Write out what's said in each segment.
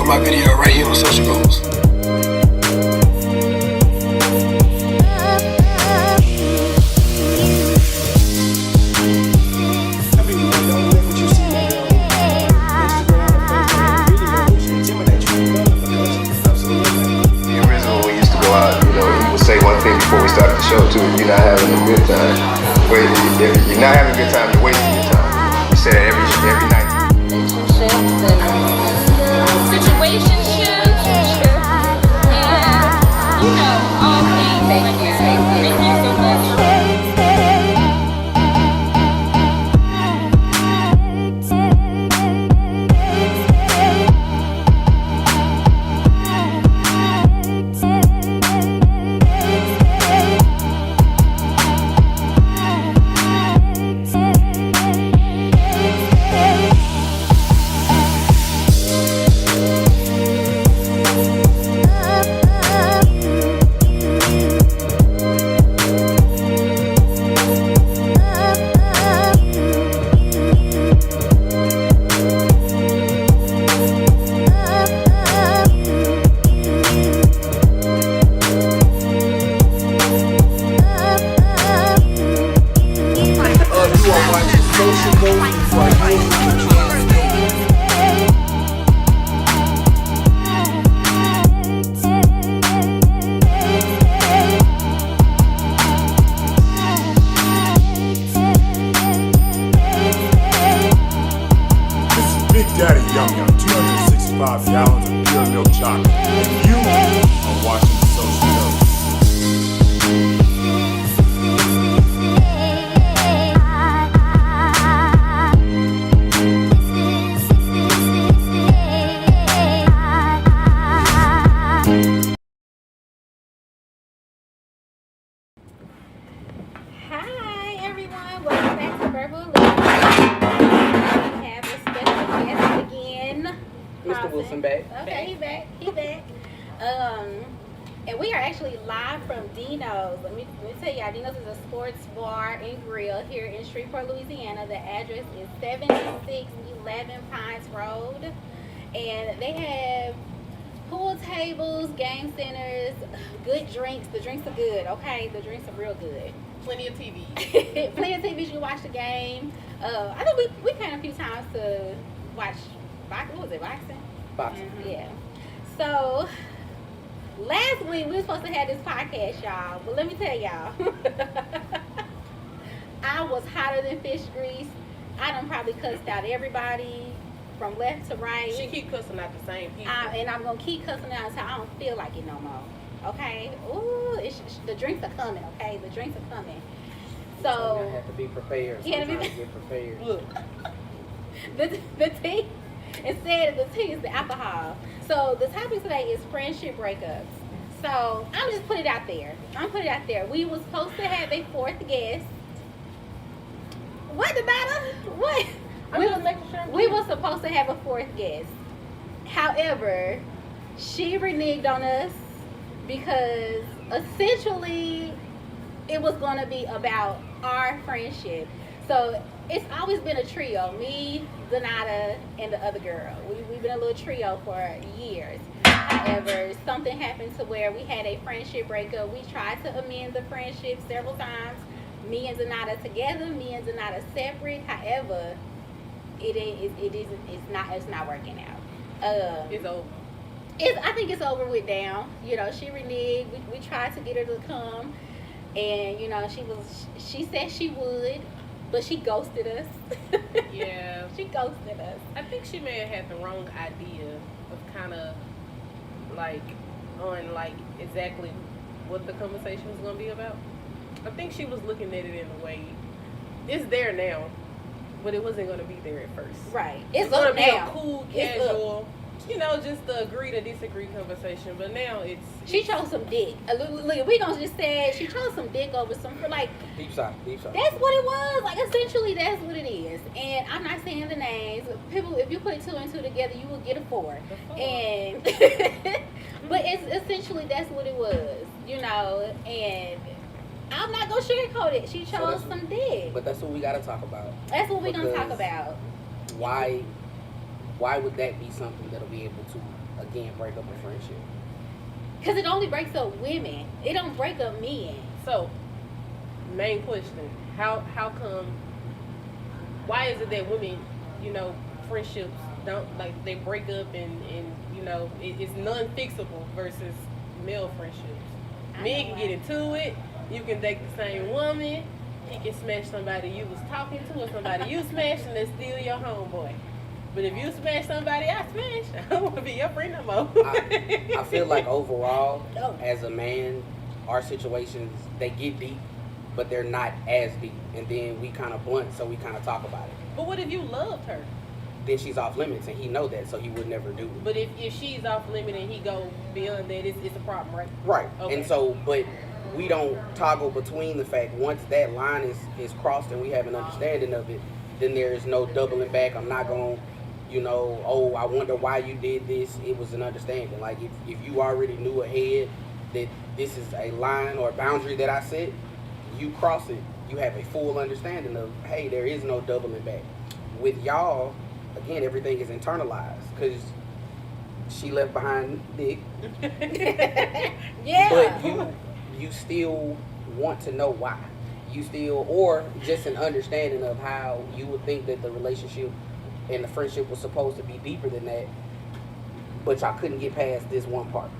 put my video right here on social goals. Say one thing before we start the show too. If you're not having a good time, if you're not having a good time, you're wasting your time. You say that every night. Relationships and situationships and you know all things. Thank you so much. Daddy Yum Yum, 265 gallons of pure milk chocolate, and you are watching the Social Dose. Hi everyone, welcome back to Verbal Elixir. We have a special guest again. Mr. Carlton. Wilson back. Okay, he back. And we are actually live from Dino's. Let me tell y'all, Dino's is a sports bar and grill here in Shreveport, Louisiana. The address is 7611 Pines Road. And they have pool tables, game centers, good drinks. The drinks are good, okay? The drinks are real good. Plenty of TV. Plenty of TV, you can watch the game. I think we came a few times to watch, what was it, boxing? Boxing. Yeah. So, last week we were supposed to have this podcast, y'all. But let me tell y'all, I was hotter than fish grease. I done probably cussed out everybody from left to right. She keep cussing out the same people. And I'm going to keep cussing out until I don't feel like it no more. Okay? Ooh, the drinks are coming, okay? The drinks are coming. So, you have to be prepared. You have to be get prepared. Look. the tea, instead of the tea is the alcohol. So the topic today is friendship breakups. So I'm just put it out there. We were supposed to have a fourth guest. What the matter? What? We were supposed to have a fourth guest. However, she reneged on us because essentially it was going to be about our friendship. So it's always been a trio, me, Donata, and the other girl. We've been a little trio for years. However, something happened to where we had a friendship breakup. We tried to amend the friendship several times. Me and Donata together, me and Donata separate. However, it's not working out. It's over. I think it's over with now. You know, she reneged. We tried to get her to come, and you know, she said she would, but she ghosted us. Yeah. She ghosted us. I think she may have had the wrong idea of kind of like on like exactly what the conversation was going to be about. I think she was looking at it in a way. It's there now, but it wasn't going to be there at first. Right. It's going to be now. a cool, casual, you know, just the agree to disagree conversation. But now she chose some dick. Look, we gonna just say she chose some dick over some for like deep side. That's what it was. Like essentially, that's what it is. And I'm not saying the names. People, if you put 2 and 2 together, you will get a 4. And but it's essentially that's what it was, you know. And I'm not gonna sugarcoat it. She chose some dick. But that's what we gotta talk about. That's what we're gonna talk about. Why why would that be something that'll be able to again break up a friendship? Because it only breaks up women. It don't break up men. So, main question: How come? Why is it that women, friendships don't they break up and it's non-fixable versus male friendships? Men can get into it. You can date the same woman. He can smash somebody you was talking to or somebody you smashed and that's still your homeboy. But if you smash somebody I smashed, I don't want to be your friend no more. I feel like overall, as a man, our situations, they get deep, but they're not as deep. And then we kind of blunt, so we kind of talk about it. But what if you loved her? Then she's off limits, and he know that, so he would never do it. But if she's off limit and he go beyond that, it's a problem, right? Right. Okay. And so, but we don't toggle between the fact once that line is crossed and we have an understanding of it, then there is no doubling back. I'm not going to, oh, I wonder why you did this. It was an understanding. Like if you already knew ahead that this is a line or a boundary that I set, you cross it, you have a full understanding of, hey, there is no doubling back. With y'all, again, everything is internalized because she left behind Nick. Yeah. But you still want to know why. You still, or just an understanding of how you would think that the relationship and the friendship was supposed to be deeper than that, but y'all couldn't get past this one part.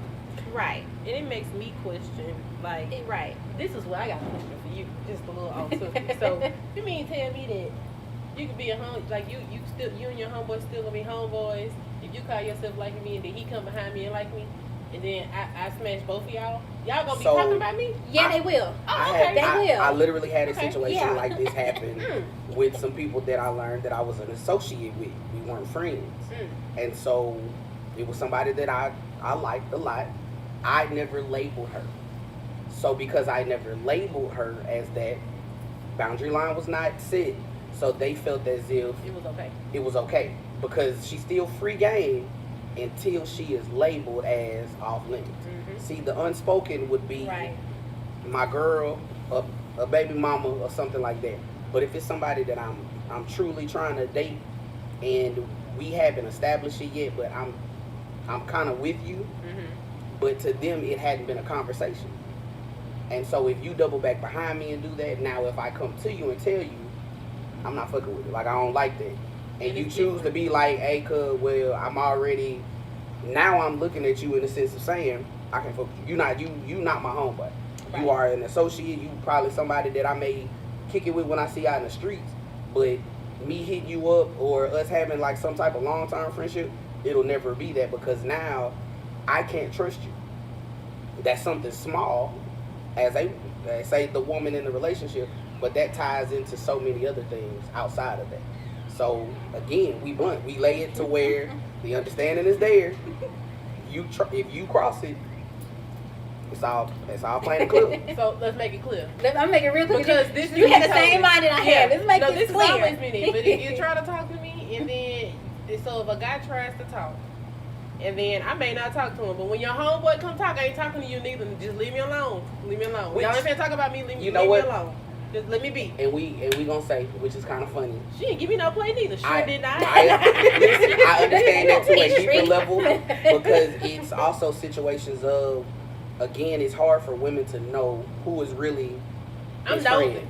Right. And it makes me question, like, Right. this is what I got a question for you, just a little off subject. So, you mean tell me that you could be a you and your homeboy still gonna be homeboys if you call yourself liking me and then he come behind me and like me, and then I smash both of y'all gonna be talking about me? Yeah, they will. Oh, okay. They will. I literally had a Okay, situation yeah. like this happen with some people that I learned that I was an associate with. We weren't friends. And so it was somebody that I liked a lot. I never labeled her. So because I never labeled her as that, boundary line was not set. So they felt as if it was okay. Because she's still free game until she is labeled as off limits. See, the unspoken would be my girl, a baby mama, or something like that. But if it's somebody that I'm truly trying to date and we haven't established it yet, but I'm kind of with you, but to them it hadn't been a conversation. And so if you double back behind me and do that, now if I come to you and tell you, I'm not fucking with it. Like, I don't like that. And you choose to be like, hey, cuz, well, now I'm looking at you in the sense of saying, I can fuck with you. You not my homeboy. Right. You are an associate. You probably somebody that I may kick it with when I see out in the streets. But me hitting you up or us having like some type of long-term friendship, it'll never be that because now I can't trust you. That's something small as say the woman in the relationship, but that ties into so many other things outside of that. So again, we blunt. We lay it to where the understanding is there. If you cross it, it's all plain and clear. So let's make it clear. I'm making it real clear Because you had the same mind that I had. Let's make this this is clear. always been it. But if you try to talk to me, and then so if a guy tries to talk, and then I may not talk to him, but when your homeboy come talk, I ain't talking to you neither. Just leave me alone. Leave me alone. Y'all ain't finna talk about me. Leave me alone. Just let me be. And we gonna say, which is kind of funny. She didn't give me no play neither. Did not. I understand that to a deeper level because it's also situations of, again, it's hard for women to know who is really I'm his nosy. friend.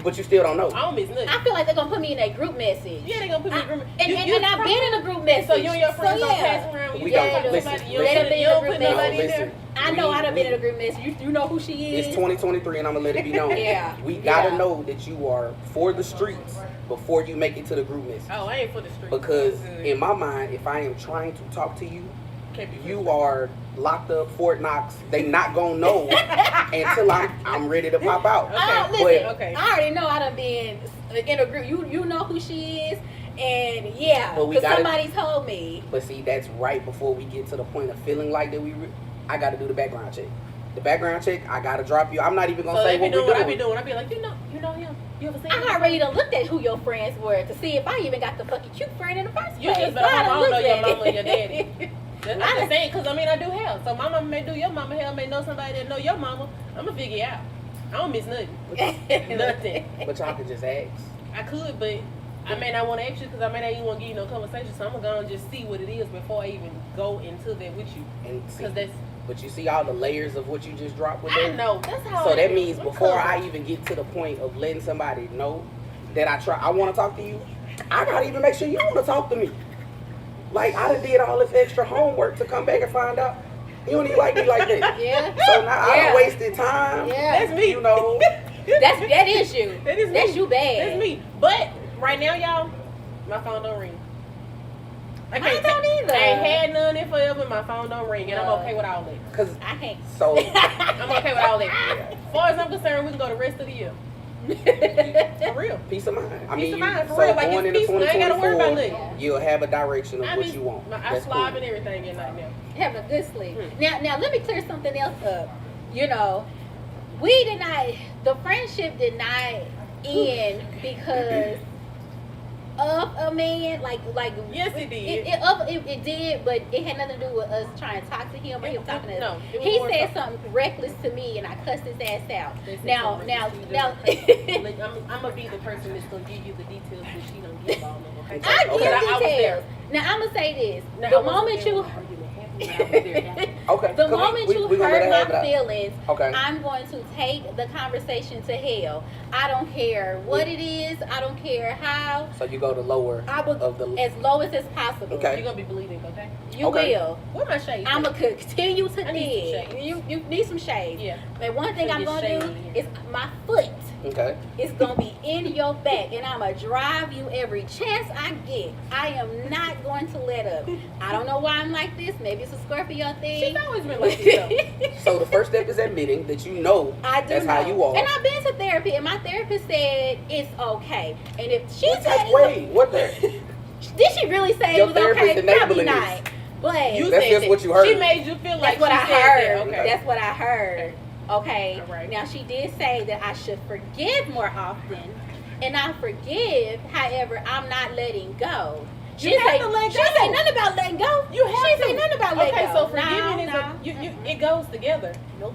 But you still don't know. I don't miss nothing. I feel like they're gonna put me in a group message. Yeah, they're gonna put me in a group message. And I've been in a group message. So you and your friends don't pass around. We You don't. talk to Listen, somebody. listen. You don't put nobody in there. I know I done been in a group message. You know who she is. It's 2023 and I'm gonna let it be known. Yeah. We gotta know that you are for the streets before you make it to the group message. Oh, I ain't for the streets. Because in my mind, if I am trying to talk to you, you are locked up, Fort Knox. They not gonna know until I'm ready to pop out. Listen, I already know I done been in a group. You know who she is, and yeah, because somebody told me. But see, that's right before we get to the point of feeling like that. I got to do the background check. The background check, I gotta drop you. I'm not even gonna say what we're doing. What I be doing. I be like, you know him. You ever seen him? I already done looked at who your friends were to see if I even got the fucking cute friend in the first place. You just better I don't know your mama and your daddy. I'm just saying, because I do hell. So my mama may do your mama hell, may know somebody that know your mama. I'm going to figure it out. I don't miss nothing. Nothing. But y'all could just ask. I could, but I may not want to ask you because I may not even want to give you no conversation. So I'm gonna go and just see what it is before I even go into that with you. And see, Because that's but you see all the layers of what you just dropped with I that? know. That's how. So it that is. means I'm before I covered. even get to the point of letting somebody know that I want to talk to you, I gotta even make sure you want to talk to me. Like I done did all this extra homework to come back and find out you don't even like me like that. Yeah. So now I Yeah. done wasted time. Yeah. That's me. You know. That is you. That is That's me. you bad. That's me. But right now, y'all, my phone don't ring. Mine don't either. I ain't had none in forever. My phone don't ring, and I'm okay with all that. Cause I can't. so I'm okay with all that. As far as I'm concerned, we can go the rest of the year. For real. peace of mind. I Peace mean, of you, mind, for so real. Like, going it's into peaceful. I ain't gotta worry about 2024, nothing. you'll have a direction of I what be- you want. I That's slob cool. and everything at night now. Having a good sleep. Hmm. Now let me clear something else up. You know, we did not. The friendship did not end because of a man. Like Yes, it did. It did, but it had nothing to do with us trying to talk to him or him talking to us. No, it was He more said so- something reckless to me, and I cussed his ass out. They said Now, something now, reckless to now. you. I'm gonna be the person that's gonna give you the details that she don't give all of them. Okay? I Okay. give I was details. there. Now I'm gonna say this: Now, I the wasn't moment there you, when the argument happened, but I was there. Okay. the 'cause moment we you gonna let hurt her have my that. feelings, Okay. I'm going to take the conversation to hell. I don't care what it is. I don't care how. So you go to lower I will of the. as low as possible. Okay. You're gonna be bleeding, okay? You Okay. will. Where my shades? I'm at? gonna continue to I need some dig. shades. You need some shades. Yeah. And one thing Should I'm get gonna shade do in here. is my foot Okay. is gonna be in your back, and I'm gonna drive you every chance I get. I am not going to let up. I don't know why I'm like this. Maybe it's a Scorpio thing. She's always been like this though. So the first step is admitting that you know I do that's know. how you are. And I've been to therapy, and my therapist said it's okay. And if she What said type- it's wait, what the? did she really say Your it was okay? therapist Probably enabling not. this. But You That's said just that. what you heard. She made you feel like that's what she I said heard. that. Okay. That's what I heard. Okay. All right. Now she did say that I should forgive more often, and I forgive. However, I'm not letting go. You have to let She go. say nothing about letting go. You have she to. say nothing about letting Okay, go. so forgiving is No. it goes together. Nope.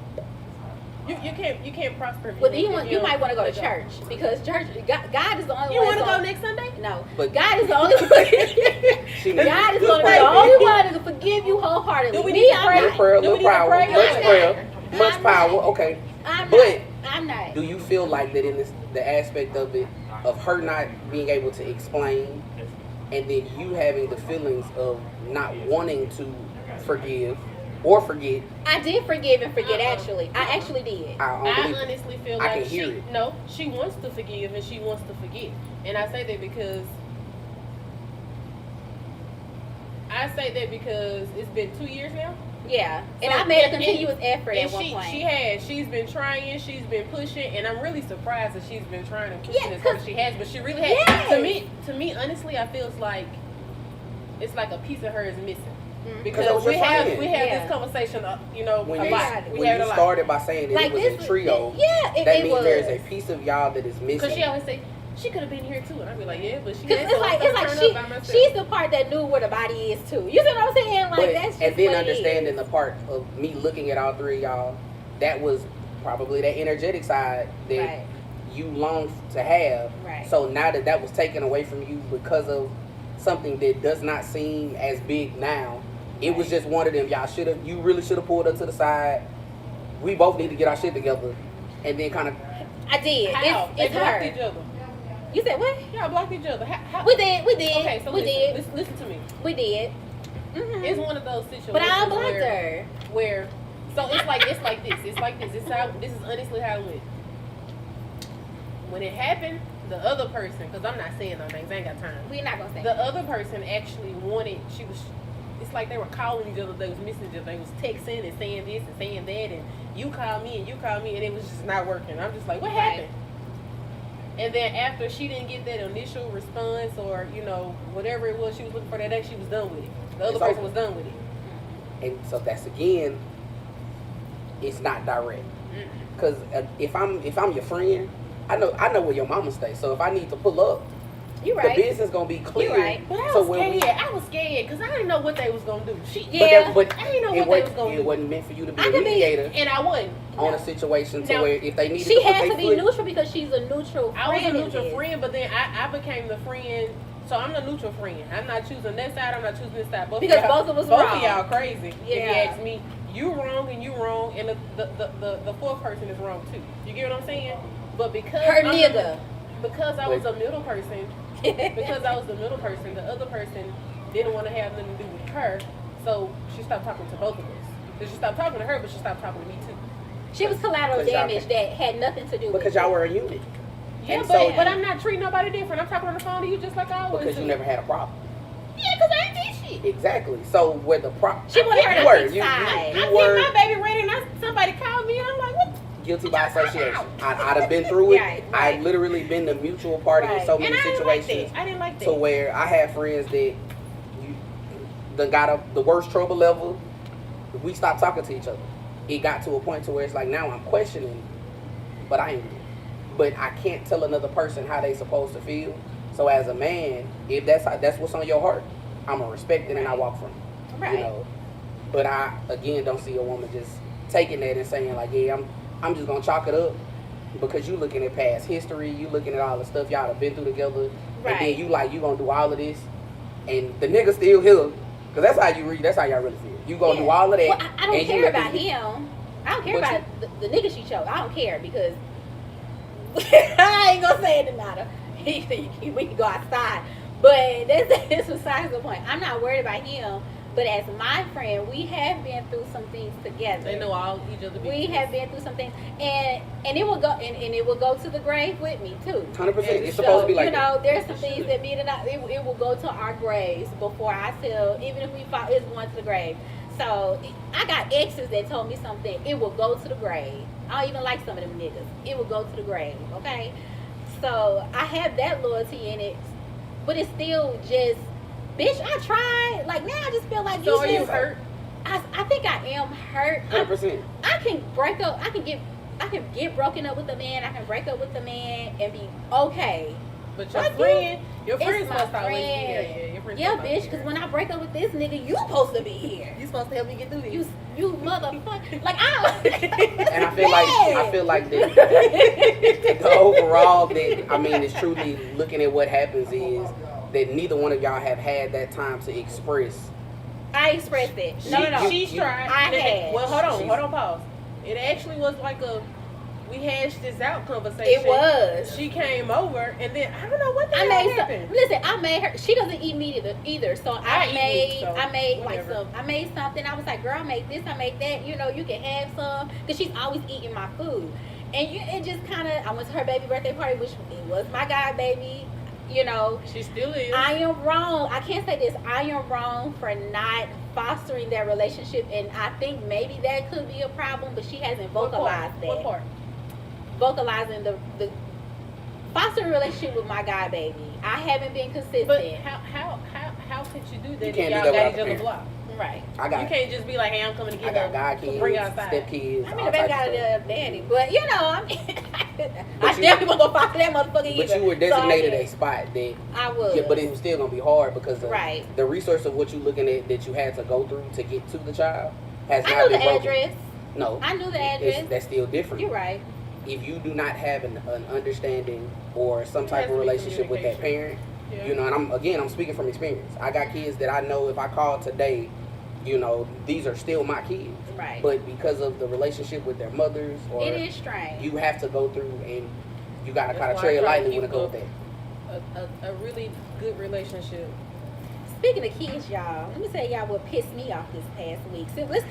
You can't prosper. If Well, you then you might want to go to let church because church God is the only You one. want to that's go gonna- next Sunday? No, But- God is the only one. She God is You gonna be pray. the only one that can forgive you wholeheartedly. Do we Me, need to I'm pray? Little not. prayer, Do little we need to power, pray? much I'm prayer, not. much I'm power. not. Okay. I'm But not. I'm not. do you feel like that in this, the aspect of it, of her not being able to explain, and then you having the feelings of not wanting to forgive or forget? I did forgive and forget. Actually, I actually did. I don't I believe it. honestly feel I like can hear it. she wants to forgive and she wants to forget. And I say that because it's been 2 years now. Yeah, and So, I made a and- continuous effort And at one point. she's been trying, she's been pushing, and I'm really surprised that she's been trying and pushing Yeah, as hard as she has, but she really has. Yes. To me, honestly, I feel it's like a piece of her is missing. Mhm. Because that was your we have friend. Yeah. this conversation, When a you, lot. We when have it you a lot. started by saying that Like it was this, a trio, yeah, that it means was. there's a piece of y'all that is missing. Because she always say she could have been here too, and I'd be like, yeah, but she. Cause had, it's so like I'm gonna turn up by myself. she's the part that knew where the body is too. You see what I'm saying? Like But, that's just and then what understanding it the is. part of me looking at all three of y'all, that was probably that energetic side that Right. you longed to have. Right. So now that was taken away from you because of something that does not seem as big now, it was just one of them. You really should have pulled her to the side. We both need to get our shit together, and then kind of. I did. How? It's they blocked her. each other. You said what? Y'all blocked each other. How? We did. Okay, so we did. Listen to me. We did. Mhm. It's one of those situations. But I unblocked where, her. Where, so it's like this. This is honestly how it went. When it happened, the other person, because I'm not saying no names, I ain't got time. We're not gonna say. The other person actually wanted. It's like they were calling each other. They was missing each other. They was texting and saying this and saying that, and you call me and you call me, and it was just not working. I'm just like, what happened? And then after she didn't get that initial response, or whatever it was she was looking for that day, she was done with it. The other It's person over. was done with it. And so that's again, it's not direct. Because if I'm your friend, I know where your mama stays. So if I need to pull up You right. The business gonna be clear. You right. But I So was when scared. I was scared because I didn't know what they was gonna do. Yeah. but I didn't know it what they was wasn't. gonna It do. wasn't meant for you to be I a could be- mediator And I wasn't. on a situation to No. where if they needed She to put has their to be foot- neutral because she's a neutral friend. I was a in neutral this. friend, but then I became the friend. So I'm the neutral friend. I'm not choosing that side. I'm not choosing this side. Because y'all, both of us both wrong. of y'all crazy. If you Yeah. ask me, you wrong and you wrong, and the fourth person is wrong too. You get what I'm saying? But because Her nigga. because I was a middle person, because I was the middle person, the other person didn't want to have nothing to do with her, so she stopped talking to both of us. So she stopped talking to her, but she stopped talking to me too. She was collateral Because y'all damage that had nothing to do with because it. y'all were a unit. Yeah, And but, so- but I'm not treating nobody different. I'm talking on the phone to you just like I always Because do. you never had a problem. Yeah, because I ain't did shit. Exactly. So where the problem She wanted her you were, to pick side. I you get were my baby ready and somebody called me and I'm like, what? guilty by association. I'd have been through it. Right, I've literally been the mutual party in Right. so And many I didn't like situations that. I didn't like that. to where I had friends that you done got up the worst trouble level. We stopped talking to each other. It got to a point to where it's like now I'm questioning, but I ain't. But I can't tell another person how they supposed to feel. So as a man, if that's what's on your heart, I'ma respect it and I walk from it. Right. You know. But I again don't see a woman just taking that and saying like, yeah, I'm just gonna chalk it up because you looking at past history, you looking at all the stuff y'all have been through together, Right. and then you like you gonna do all of this, and the nigga still here, cause that's how you read, that's how y'all really feel. You gonna do all of that. Well, I don't and you care let about this- him. I don't care But about the nigga she chose. I don't care because I ain't gonna say it to matter. We can go outside, but that's besides the point. I'm not worried about him. But as my friend, we have been through some things together. They know all each other. We have been through some things, and it will go and it will go to the grave with me too. 100%. It's So, supposed to be like you know, that. there's some things that me and I, it will go to our graves before I tell, even if we fought, it's going to the grave. So I got exes that told me something, it will go to the grave. I don't even like some of them niggas. It will go to the grave, okay? So I have that loyalty in it, but it's still just, bitch, I tried. Like now I just feel like So are you just- hurt? I think I am hurt. 100%. I can break up. I can get broken up with a man. I can break up with the man and be okay. But your Fuck friend, your It's friends my must always be friend. there. Yeah, your friends Yeah, must always bitch. be Because there. when I break up with this nigga, you supposed to be here. You supposed to help me get through this. You motherfucker. Like I. And I feel like the overall that I mean is truly looking at what happens is that neither one of y'all have had that time to express. I expressed it. No. She's tried. I had. Well, hold on, pause. It actually was like we hashed this out conversation. It was. She came over, and then I don't know what the I hell made happened. listen. I made her. She doesn't eat meat either. So I eat meat, so I made whatever. like some. I made something. I was like, girl, I made this. I made that. You know, you can have some because she's always eating my food. And it just kind of. I went to her baby birthday party, which it was my god baby. You know, She still is. I am wrong. I can't say this. I am wrong for not fostering that relationship, and I think maybe that could be a problem. But she hasn't vocalized that. What part? Vocalizing the fostering a relationship with my god baby. I haven't been consistent. But how could you do that? You if can't do y'all that got without each the other parent. blocked. Right. I got You can't just be like, hey, I'm coming to I get got her. god Bring her kids, outside. step kids. I mean, all the baby types got of a stuff. daddy, but you know, I mean, But I you- definitely wasn't gonna foster that motherfucker either. But you were designated So, a spot that I was. yeah, but it was still gonna be hard because of Right. the resource of what you're looking at that you had to go through to get to the child has I not knew been the broken. address. No, I knew the it's- address. that's still different. You're right. If you do not have an understanding or some There type has of to be relationship with that parent, Yeah. you know, and I'm speaking from experience. I got kids that I know if I call today, you know, these are still my kids. Right. But because of the relationship with their mothers, or It is strange. you have to go through and you gotta That's kind of why I tread try to lightly when it keep goes with that. a really good relationship. Speaking of kids, y'all, let me tell y'all what pissed me off this past week. So let's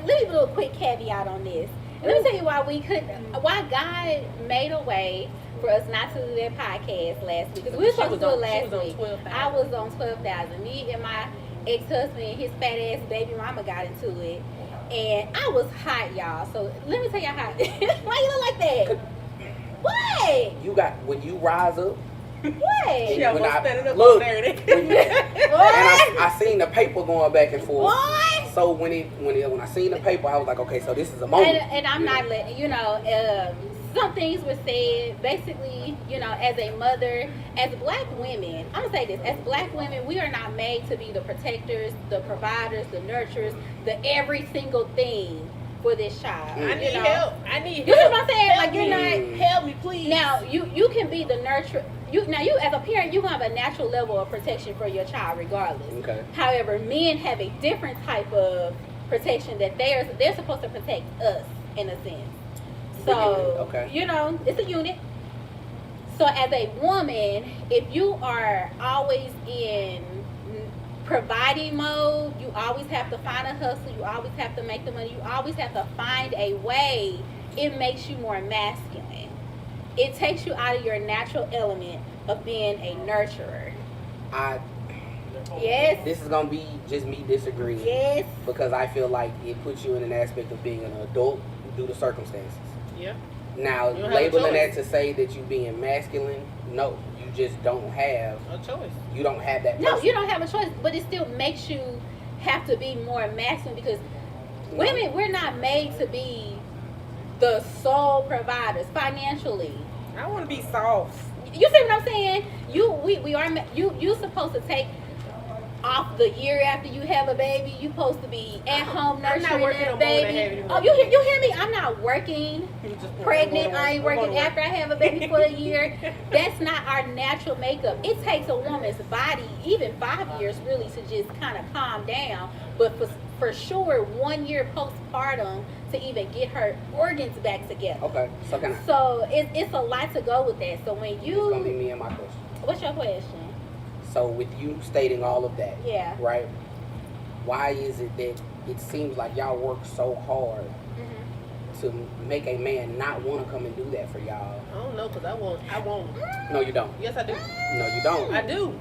leave a little quick caveat on this. And let me tell you why God made a way for us not to do that podcast last week. Because we were supposed to do it last week. 12,000. I was on 12,000. Me and my ex-husband and his fat ass baby mama got into it. And I was hot, y'all. So let me tell y'all how. Why you look like that? What? You got when you rise up. What? She When almost I- standing up look, there. when you- and I seen the paper going back and forth. What? So when I seen the paper, I was like, okay, so this is a moment. And I'm you know? not letting, some things were said. Basically, you know, as a mother, as black women, I'm gonna say this: as black women, we are not made to be the protectors, the providers, the nurturers, the every single thing for this child. I need you know? help. I need You help. know what I'm saying? Help Like you're me. not. Help me, please. Now you can be the nurturer. You as a parent, you have a natural level of protection for your child, regardless. Okay. However, men have a different type of protection that they're supposed to protect us in a sense. So Okay. you know, it's a unit. So as a woman, if you are always in providing mode, you always have to find a hustle, you always have to make the money, you always have to find a way, it makes you more masculine. It takes you out of your natural element of being a nurturer. Yes. This is gonna be just me disagreeing. Yes. Because I feel like it puts you in an aspect of being an adult due to circumstances. Yeah. Now, You don't have a labeling that choice. to say that you being masculine, no, you just don't have. A choice. You don't have that. No, person. you don't have a choice, but it still makes you have to be more masculine because women, we're not made to be the sole providers financially. I want to be soft. You see what I'm saying? You're supposed to take off the year after you have a baby. You're supposed to be at home I'm not nurturing working that no more than baby. having Oh, you hear me? I'm not working pregnant. I ain't working after I have a baby for a year. That's not our natural makeup. It takes a woman's body even 5 years really to just kind of calm down. But for sure, 1 year postpartum to even get her organs back together. Okay, so can I? So it's a lot to go with that. So when It's gonna be you, me and my question. what's your question? So with you stating all of that, Yeah. right? Why is it that it seems like y'all work so hard Mm-hmm. to make a man not want to come and do that for y'all? I don't know, because I won't. No, you don't. Yes, I do. No, you don't. I do.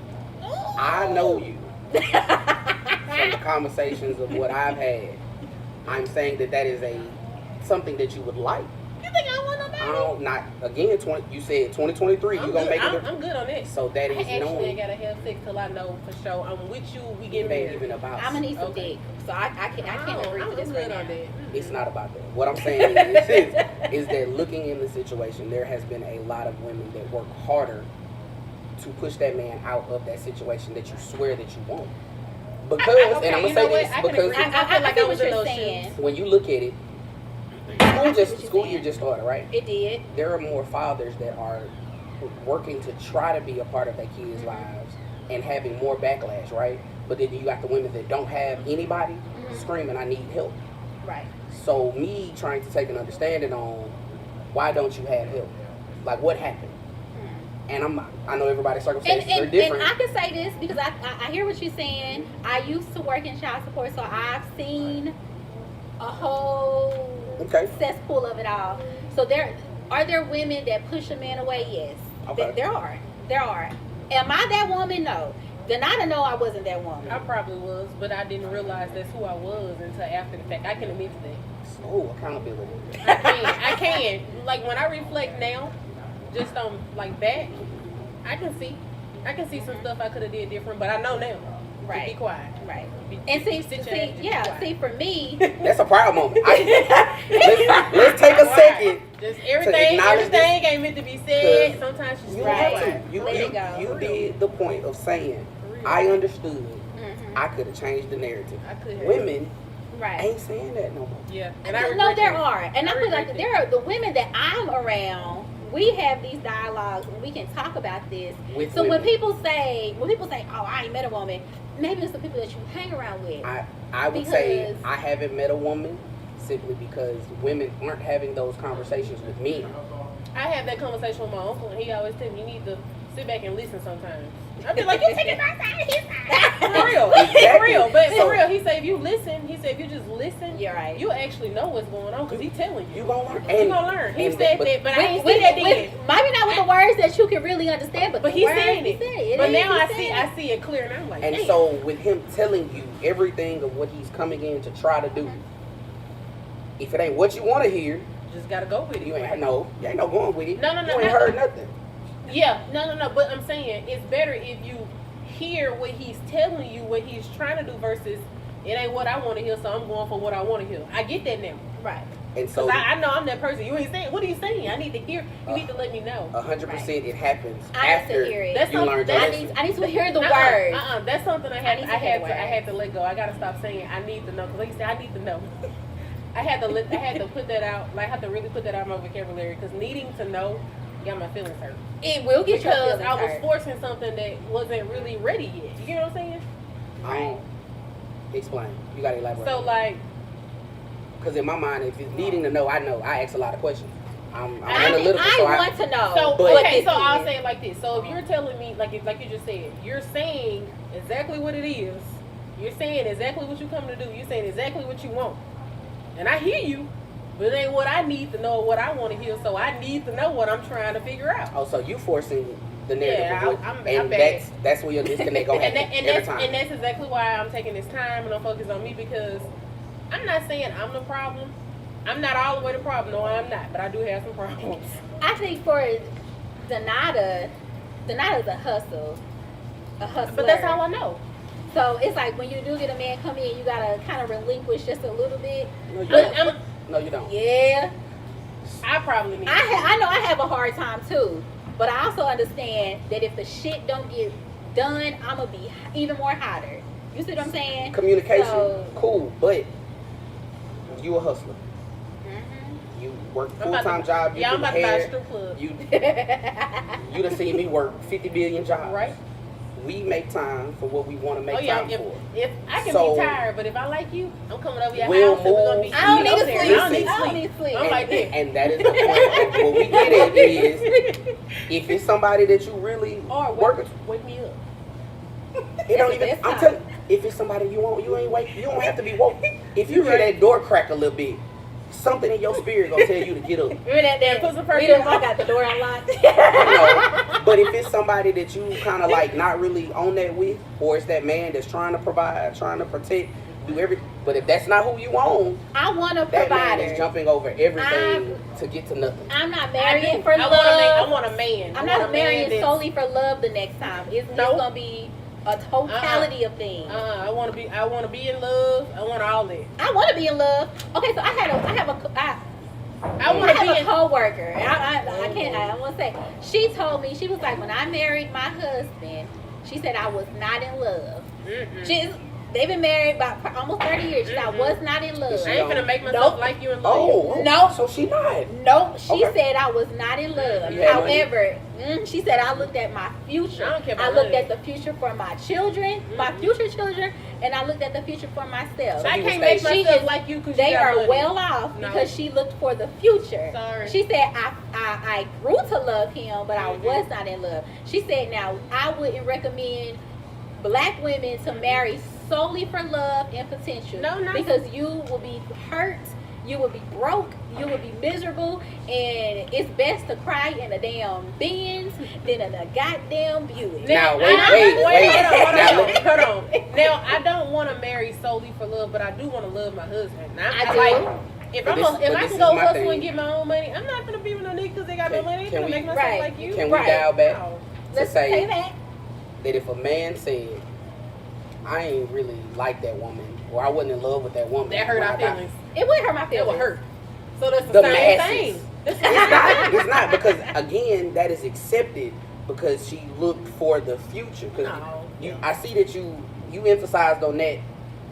I know you from the conversations of what I've had. I'm saying that is something that you would like. You think I want nobody? I don't, not again. You said 2023. I'm You gonna good. make it. I'm good on it. So that I is actually ain't knowing. gotta have sex till I know for sure I'm with you. We get It ain't married. even about. I'm gonna need some Okay. dick. So I can't agree I'm to this good right on now. that. It's not about that. What I'm saying is that looking in the situation, there has been a lot of women that work harder to push that man out of that situation that you swear that you want. Because, Okay, and I'm you gonna know say what? this I can because agree. I feel like I I see was what in you're those saying. shoes. when you look at it, school year just started, right? It did. There are more fathers that are working to try to be a part of their kids' lives and having more backlash, right? But then you got the women that don't have anybody screaming, "I need help." Right. So me trying to take an understanding on why don't you have help? Like what happened? And I know everybody's circumstances are different. And I can say this because I hear what you're saying. I used to work in child support, so I've seen a whole Okay. cesspool of it all. So are there women that push a man away? Yes. Okay. There are. Am I that woman? No. Then I didn't know I wasn't that woman. I probably was, but I didn't realize that's who I was until after the fact. I can admit to that. So accountability. I can. Like when I reflect now, just on like that, I can see some stuff I could have did different, but I know now. Right. To be quiet. Right. Be- And see, sit your ass, just be quiet. see, for me, That's a proud moment. Let's take a second. Just to everything acknowledge ain't meant to be said. 'Cause Sometimes you You just Right. had quiet. to. You, Let you, it go. you did the point of saying, For real. I understood. Mhm. I could have changed the narrative. I could have. Women right. ain't saying that no more. Yeah. And I no, regret there that. are, and I feel regret like that. there are the women that I'm around. We have these dialogues and we can talk about this. With So when women. people say, "Oh, I ain't met a woman," maybe it's the people that you hang around with. I would say Because- I haven't met a woman simply because women aren't having those conversations with me. I had that conversation with my uncle, and he always tell me you need to sit back and listen sometimes. I'd be like, you taking my side, his side. For real. Exactly. For real. But So- for real, he said if you listen, if you just listen, You're right. you actually know what's going on because he's telling you. You gonna learn. You gonna learn. He and- said but- that, but I ain't With- see that with- then. maybe not with the words that you can really understand, but But the he's words saying he it. said. But now I He see said it. it clear, and I'm like, And damn. so with him telling you everything of what he's coming in to try to do, if it ain't what you want to hear, just gotta go with it. you ain't no going with it. No, no, no, You ain't no. heard nothing. Yeah, no. But I'm saying it's better if you hear what he's telling you, what he's trying to do, versus it ain't what I want to hear, so I'm going for what I want to hear. I get that now. Right. And so Because I know I'm that person. You ain't saying, what are you saying? I need to hear. You need to let me know. 100% it happens I need after to hear it. That's you learn something- that. I need to hear the words. That's something I had the I had to let go. I gotta stop saying I need to know. Because like you said, I need to know. I had to put that out. Like I had to really put that out of my vocabulary. Because needing to know got my feelings hurt. It will get your Because feelings I was hurt. forcing something that wasn't really ready yet. You get what I'm saying? Right. Explain. You gotta elaborate. So like. Because in my mind, if it's needing to know, I know. I ask a lot of questions. I'm I analytical, so I want to know. So what okay, this so I'll is. say it like this. So if you're telling me, like you just said, you're saying exactly what it is. You're saying exactly what you come to do. You're saying exactly what you want, and I hear you, but it ain't what I need to know or what I want to hear. So I need to know what I'm trying to figure out. Oh, so you forcing the narrative, Yeah, of what- I'm and bad. that's where your disconnect gonna happen every time. And that's exactly why I'm taking this time and I'm focused on me because I'm not saying I'm the problem. I'm not all the way the problem. No, I'm not. But I do have some problems. I think for Donata's a hustler. But that's how I know. So it's like when you do get a man come in, you gotta kind of relinquish just a little bit. No, you But don't. No, you don't. yeah, I probably need. I know I have a hard time too, but I also understand that if the shit don't get done, I'm gonna be even more hotter. You see what I'm saying? Communication, So- cool, but you a hustler. Mhm. You work I'm about full-time to- job. You Yeah, do I'm about to buy a hair. strip club. You done seen me work 50 billion jobs. Right. We make time for what we want to make Oh yeah, time for. if I can So- be tired, but if I like you, I'm coming over your We'll house and we're gonna be. move. I don't need to up there. sleep. I don't need I don't sleep. need sleep. I'm and, like that. and that is the point. What we get at is, if it's somebody that you really Or work, wake me up. it don't It's the even. best I'm time. telling you, if it's somebody you want, you ain't wake. You don't have to be woke. If you hear that door crack a little bit, something in your spirit gonna tell you to get up. Remember that day? Put some We perfume done, on. I got the door unlocked. You know, but if it's somebody that you kind of like not really on that with, or it's that man that's trying to provide, trying to protect, do everything. But if that's not who you want, I want a that man provider. is jumping over everything to get to nothing. I'm not I marrying do. for I love. want a man. I'm I want not a marrying man that's- solely for love the next time. It's Nope. gonna be a totality of things. I want to be in love. I want all that. I want to be in love. Okay, so I I want to have be a in. coworker. I can't. I want to say she told me she was like when I married my husband. She said I was not in love. They've been married about almost 30 years. She said I was not in love. I ain't finna make myself Nope. like you and love Oh, No. So she not. Nope, she Okay. said I was not in love. You had money? However, she said I looked at my future. I don't care about I looked money. at the future for my children, my future children, and I looked at the future for myself. So I you can't would make stay- myself She- like you because They you got are money. well off No. because she looked for the future. Sorry. She said I grew to love him, but I Mhm. was not in love. She said now I wouldn't recommend black women to marry solely for love and potential. No, not- because you will be hurt, you will be broke, you will be miserable, and it's best to cry in a damn Benz than in a goddamn Buick. Now, wait. Hold on. Now, I don't want to marry solely for love, but I do want to love my husband. Now, I I do. like, if But I this can is go my hustle thing. and get my own money, I'm not gonna be with no nigga because they got no money. I'm Can gonna we- make myself Right. like you. Can we Right. dial back No. to Let's say say that. that if a man said, I ain't really like that woman, or I wasn't in love with that woman. That hurt when our I got- feelings. It would hurt my That feelings. would hurt. So that's the, The same masses. thing. It's not. It's not because again, that is accepted because she looked for the future. Because No. I see that you emphasized on that,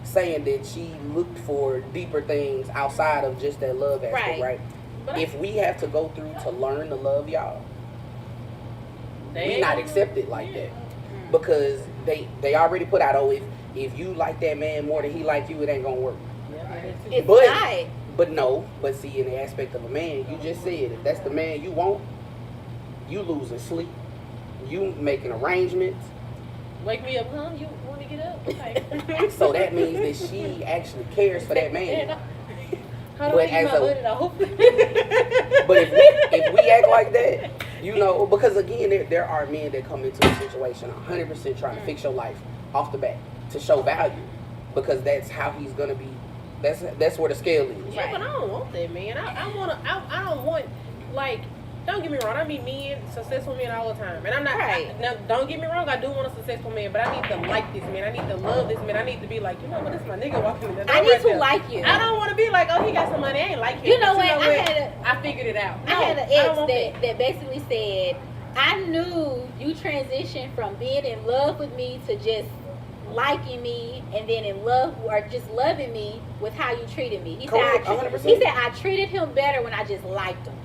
saying that she looked for deeper things outside of just that love aspect, Right. right? But If we have to go through to learn to love y'all, they we ain't not gonna- accepted like that because they already put out, if you like that man more than he like you, it ain't gonna work. It's But- not. But see, in the aspect of a man, you just said if that's the man you want, you losing sleep, you making arrangements. Wake me up, huh? You want to get up? Okay. So that means that she actually cares for that man. How do But I get as my a- money though? But if we act like that, you know, because again, there are men that come into a situation 100% trying to fix your life off the bat to show value, because that's how he's gonna be. That's where the scale is. Yeah, but I don't want that, man. I don't want, like, don't get me wrong. I meet men, successful men all the time, and I'm not. Right. Now, don't get me wrong. I do want a successful man, but I need to like this man. I need to love this man. I need to be like, you know what? This is my nigga walking in the door I need right to there. like you. I don't want to be like, oh, he got some money. I ain't like him. You know But what? I figured it out. I had an I don't ex want that basically said, I knew you transitioned from being in love with me to just liking me, and then in love or just loving me with how you treated me. He Correct, said, 100%. he said I treated him better when I just liked him.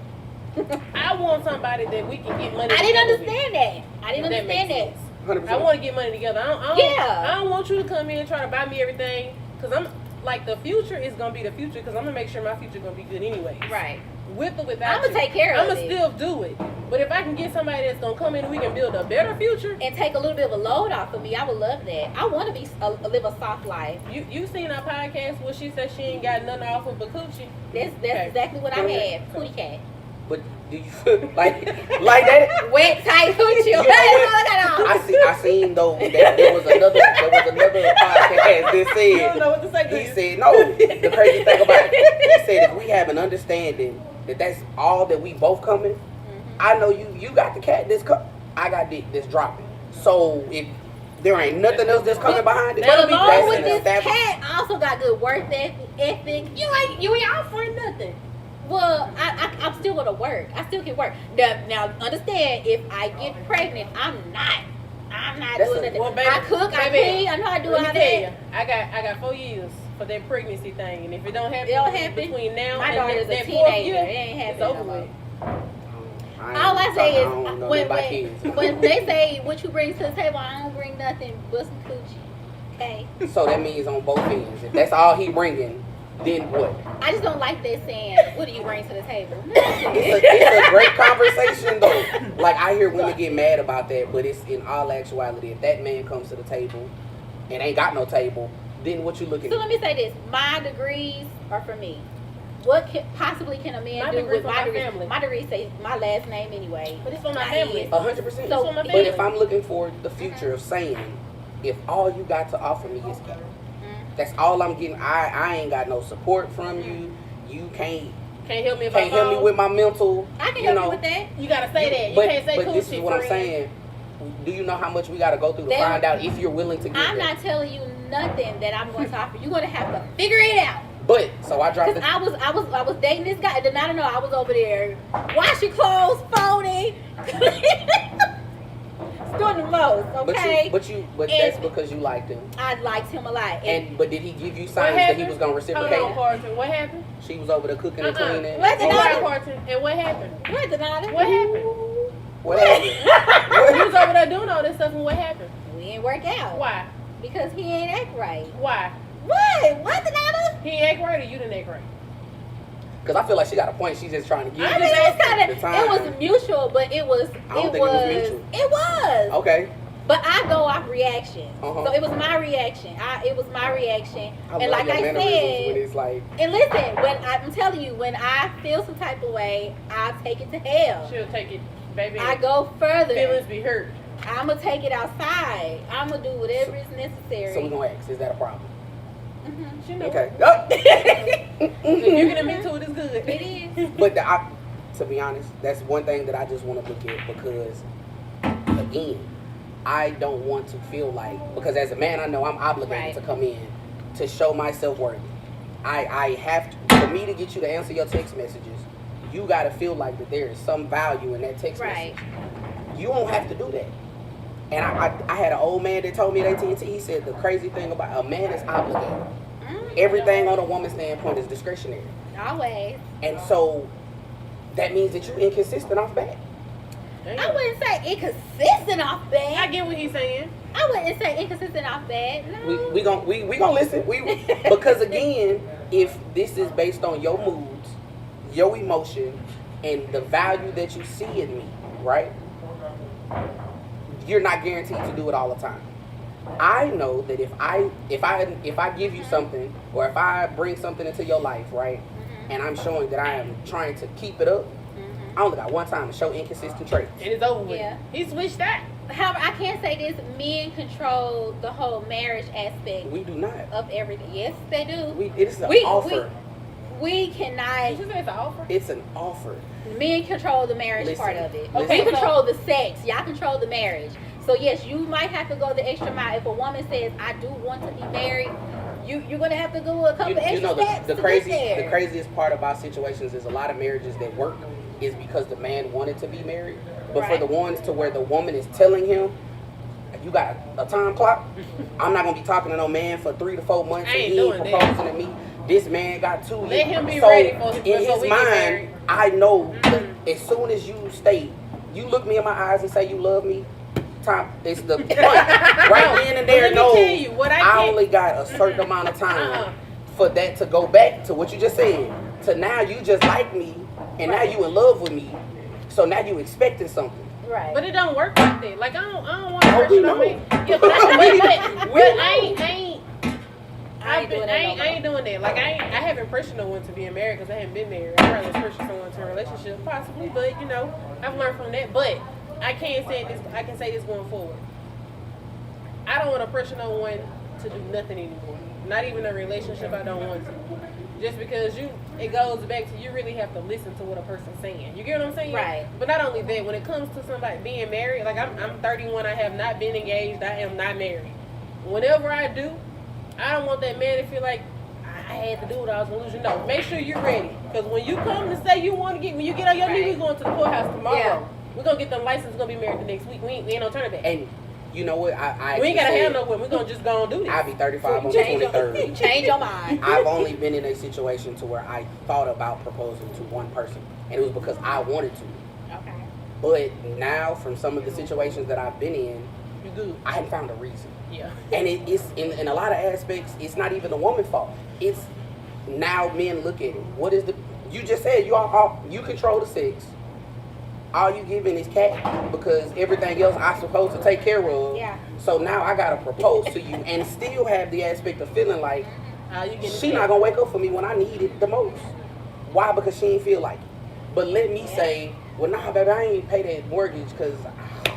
I want somebody that we can get money. I didn't together understand that. I didn't If understand makes that. sense. 100%. I want to get money together. Yeah. I don't want you to come in and try to buy me everything, because I'm like, the future is gonna be the future, because I'm gonna make sure my future gonna be good anyway. Right. With or without I'ma you. take care of I'ma it. still do it. But if I can get somebody that's gonna come in and we can build a better future. And take a little bit of a load off of me. I would love that. I want to live a soft life. You seen our podcast where she said she ain't got nothing off of but coochie? That's Okay. exactly what I had. Cootie cat. But do you feel like that? Wet, tight coochie. You know what? I seen though that there was another podcast that You don't said know what to say. Do he you? said no. The crazy thing about it, he said if we have an understanding that that's all that we both coming, I know you got the cat that's I got dick that's dropping. So if there ain't nothing else that's coming behind it, But that's along with an this established. cat, I also got good work ethic. You ain't offering nothing. Well, I'm still gonna work. I still can work. Now understand, if I get pregnant, I'm not That's doing a- nothing. Well, baby, I cook, I baby, clean, I know how to do Let all me tell you, that. I got 4 years for that pregnancy thing, and if it don't happen, It don't happen. between now My and daughter's a that 4th teenager. year, It ain't it's happening over no with. All I say is, don't know when, about kids. when they say what you bring to the table, I don't bring nothing but some coochie. Okay. So that means on both ends. If that's all he bringing, then what? I just don't like that saying, what do you bring to the table? It's a great conversation though. Like I hear women get mad about that, but it's in all actuality. If that man comes to the table and ain't got no table, then what you looking So at? let me say this: my degrees are for me. What possibly can a man My do degrees with for my my degrees? family. My degrees say my last name anyway. But it's for my Not family. his. 100%. So, for my But family. if I'm looking for the future of saying, if all you got to offer me is cat, that's all I'm getting. I ain't got no support from you. You can't Can't help me with my mental. I can you help know, you with that. You gotta say that. You but, can't say but cool this is shit, what I'm friend. saying. Do you know how much we got to go through to They- find out if you're willing to give I'm that? not telling you nothing that I'm going to offer. You're going to have to figure it out. But so I dropped Cause the. I was dating this guy. I don't know. I was over there washing clothes, folding, doing the most. Okay. But And- that's because you liked him. I liked him a lot. But did he give you What signs that he happened? was gonna reciprocate? Hold on, Carlton. What happened? She was over there cooking and cleaning. What? All What? right, Carlton. And what happened? What, Donata? What happened? What happened? You was over there doing all this stuff, and what happened? We didn't work out. Why? Because he ain't act right. Why? What? What, Donata? He ain't act right, or you didn't act right? Because I feel like she got a point. She's just trying to give I you mean, it's kind the of, time. it was mutual, but it was, I don't think it was mutual. It was. Okay. But I go off reaction. Uh-huh. So it was my reaction. It was my reaction. I And love like your I mannerisms when said, it's like, and listen, I'm telling you, when I feel some type of way, I'll take it to hell. She'll take it, baby. I go further. Feelings be hurt. I'm going to take it outside. I'm going to do whatever is necessary. so we're going to ask, is that a problem? Mhm. She know. Okay. If you get into it, it's good. It is. But to be honest, that's one thing that I just want to look at because, again, I don't want to feel like, because as a man, I know I'm obligated Right. to come in to show myself worthy. I have to, for me to get you to answer your text messages, you got to feel like that there is some value in that text Right. message. You don't have to do that. And I had an old man that told me at AT&T, he said the crazy thing about a man is obligated. Everything on a woman's standpoint is discretionary. Always. And so that means that you're inconsistent off bat. I wouldn't say inconsistent off I bad. get what he's saying. I wouldn't say inconsistent off bad. No. We gonna listen. Because again, if this is based on your moods, your emotion, and the value that you see in me, right? You're not guaranteed to do it all the time. I know that if I give you something, or if I bring something into your life, right, and I'm showing that I am trying to keep it up, I only got one time to show inconsistent traits. And it's over with. Yeah. He switched that. However, I can't say this. Men control the whole marriage aspect We do not. of everything. Yes, they do. It is an We- offer. we cannot. Did you say it's an offer? It's an offer. Men control the marriage Listen, part of it. listen. We control the sex. Y'all control the marriage. So yes, you might have to go the extra mile. If a woman says, "I do want to be married," you're gonna have to go a couple You extra know steps the to crazy, get there. the craziest part about situations is a lot of marriages that work is because the man wanted to be married, but for Right. the ones to where the woman is telling him, "You got a time clock. I'm not gonna be talking to no man for 3 to 4 months, I and ain't he ain't doing that. proposing to me. This man got 2 years." Let him be so ready for in before his we get married. mind, I know that as soon as you state, you look me in my eyes and say you love me. Time, it's the point. Right then and there. Let me No, tell you, what I can't- only got a certain amount of time for that to go back to what you just said. To now you just like me, and now you in love with me. So now you expecting something. Right. But it don't work like that. Like I don't want to Oh, pressure we no know. man. Yeah, but I ain't doing that. Like I haven't pressured no one to be married because I haven't been married. I'd rather pressure someone to a relationship, possibly. But you know, I've learned from that. But I can't say this. I can say this going forward. I don't want to pressure no one to do nothing anymore. Not even a relationship. I don't want to. Just because it goes back to you really have to listen to what a person's saying. You get what I'm saying? Right. But not only that, when it comes to somebody being married, like I'm 31, I have not been engaged, I am not married. Whenever I do, I don't want that man to feel like I had to do what I was gonna lose. No, make sure you're ready. Because when you come to say you want to get, when you get on your knees, we're going to the courthouse tomorrow. Yeah. We're gonna get them license, we're gonna be married the next week. We ain't no turning back. And you know what? I We ain't gotta said, have no one. We're gonna just go and do this. I'll be 35 on the Change your, 23rd. change your mind. I've only been in a situation to where I thought about proposing to one person, and it was because I wanted to. Okay. But now, from some of the situations that I've been in, You good? I hadn't found a reason. Yeah. And it's in a lot of aspects, it's not even the woman's fault. It's now men look at it. What is you just said you control the sex. All you giving is cat because everything else I'm supposed to take care of. Yeah. So now I gotta propose to you and still have the aspect of feeling like You getting she not gonna wake up for me when I need it the most. Why? Because she ain't feel like it. But let me say, well, nah, baby, I ain't pay that mortgage because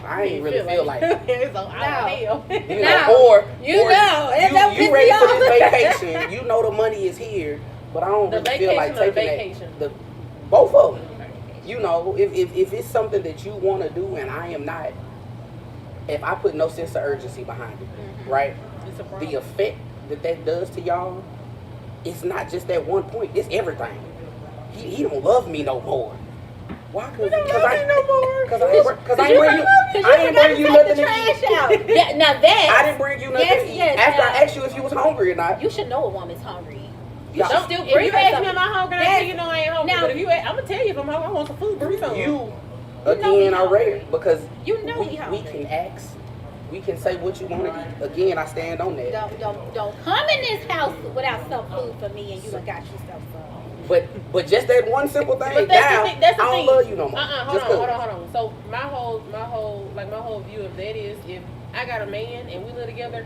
I ain't really feel like it. It's on our deal. You No. know, or You know, and that you pissed ready me for off. this vacation. You know the money is here, but I don't The really feel like vacation or taking vacation? that. Both of them. You know, if it's something that you want to do and I am not, if I put no sense of urgency behind it, right? It's a problem. The effect that does to y'all, it's not just that one point. It's everything. He don't love me no more. Why? Because I no more. Because I ain't bring you nothing to trash eat. out. Yeah, now that I didn't bring you nothing Yes, to eat. yes, After now- I asked you if you was hungry or not. you should know a woman's hungry. You should should still If bring you her ask me something. am I hungry, I Yes. say you know I ain't hungry. Now- But if you ask, I'm gonna tell you if I'm hungry, I want some food, bring me some. You know again we are hungry. rare because You know we we hungry. can ask, we can say what you want to eat. Again, I stand on that. Don't come in this house without some food for me and you done got yourself some. But just that one simple thing. But that's now, the thing. That's the I don't thing. love you no more. Hold Just on, 'cause. hold on. So my whole view of that is if I got a man and we live together,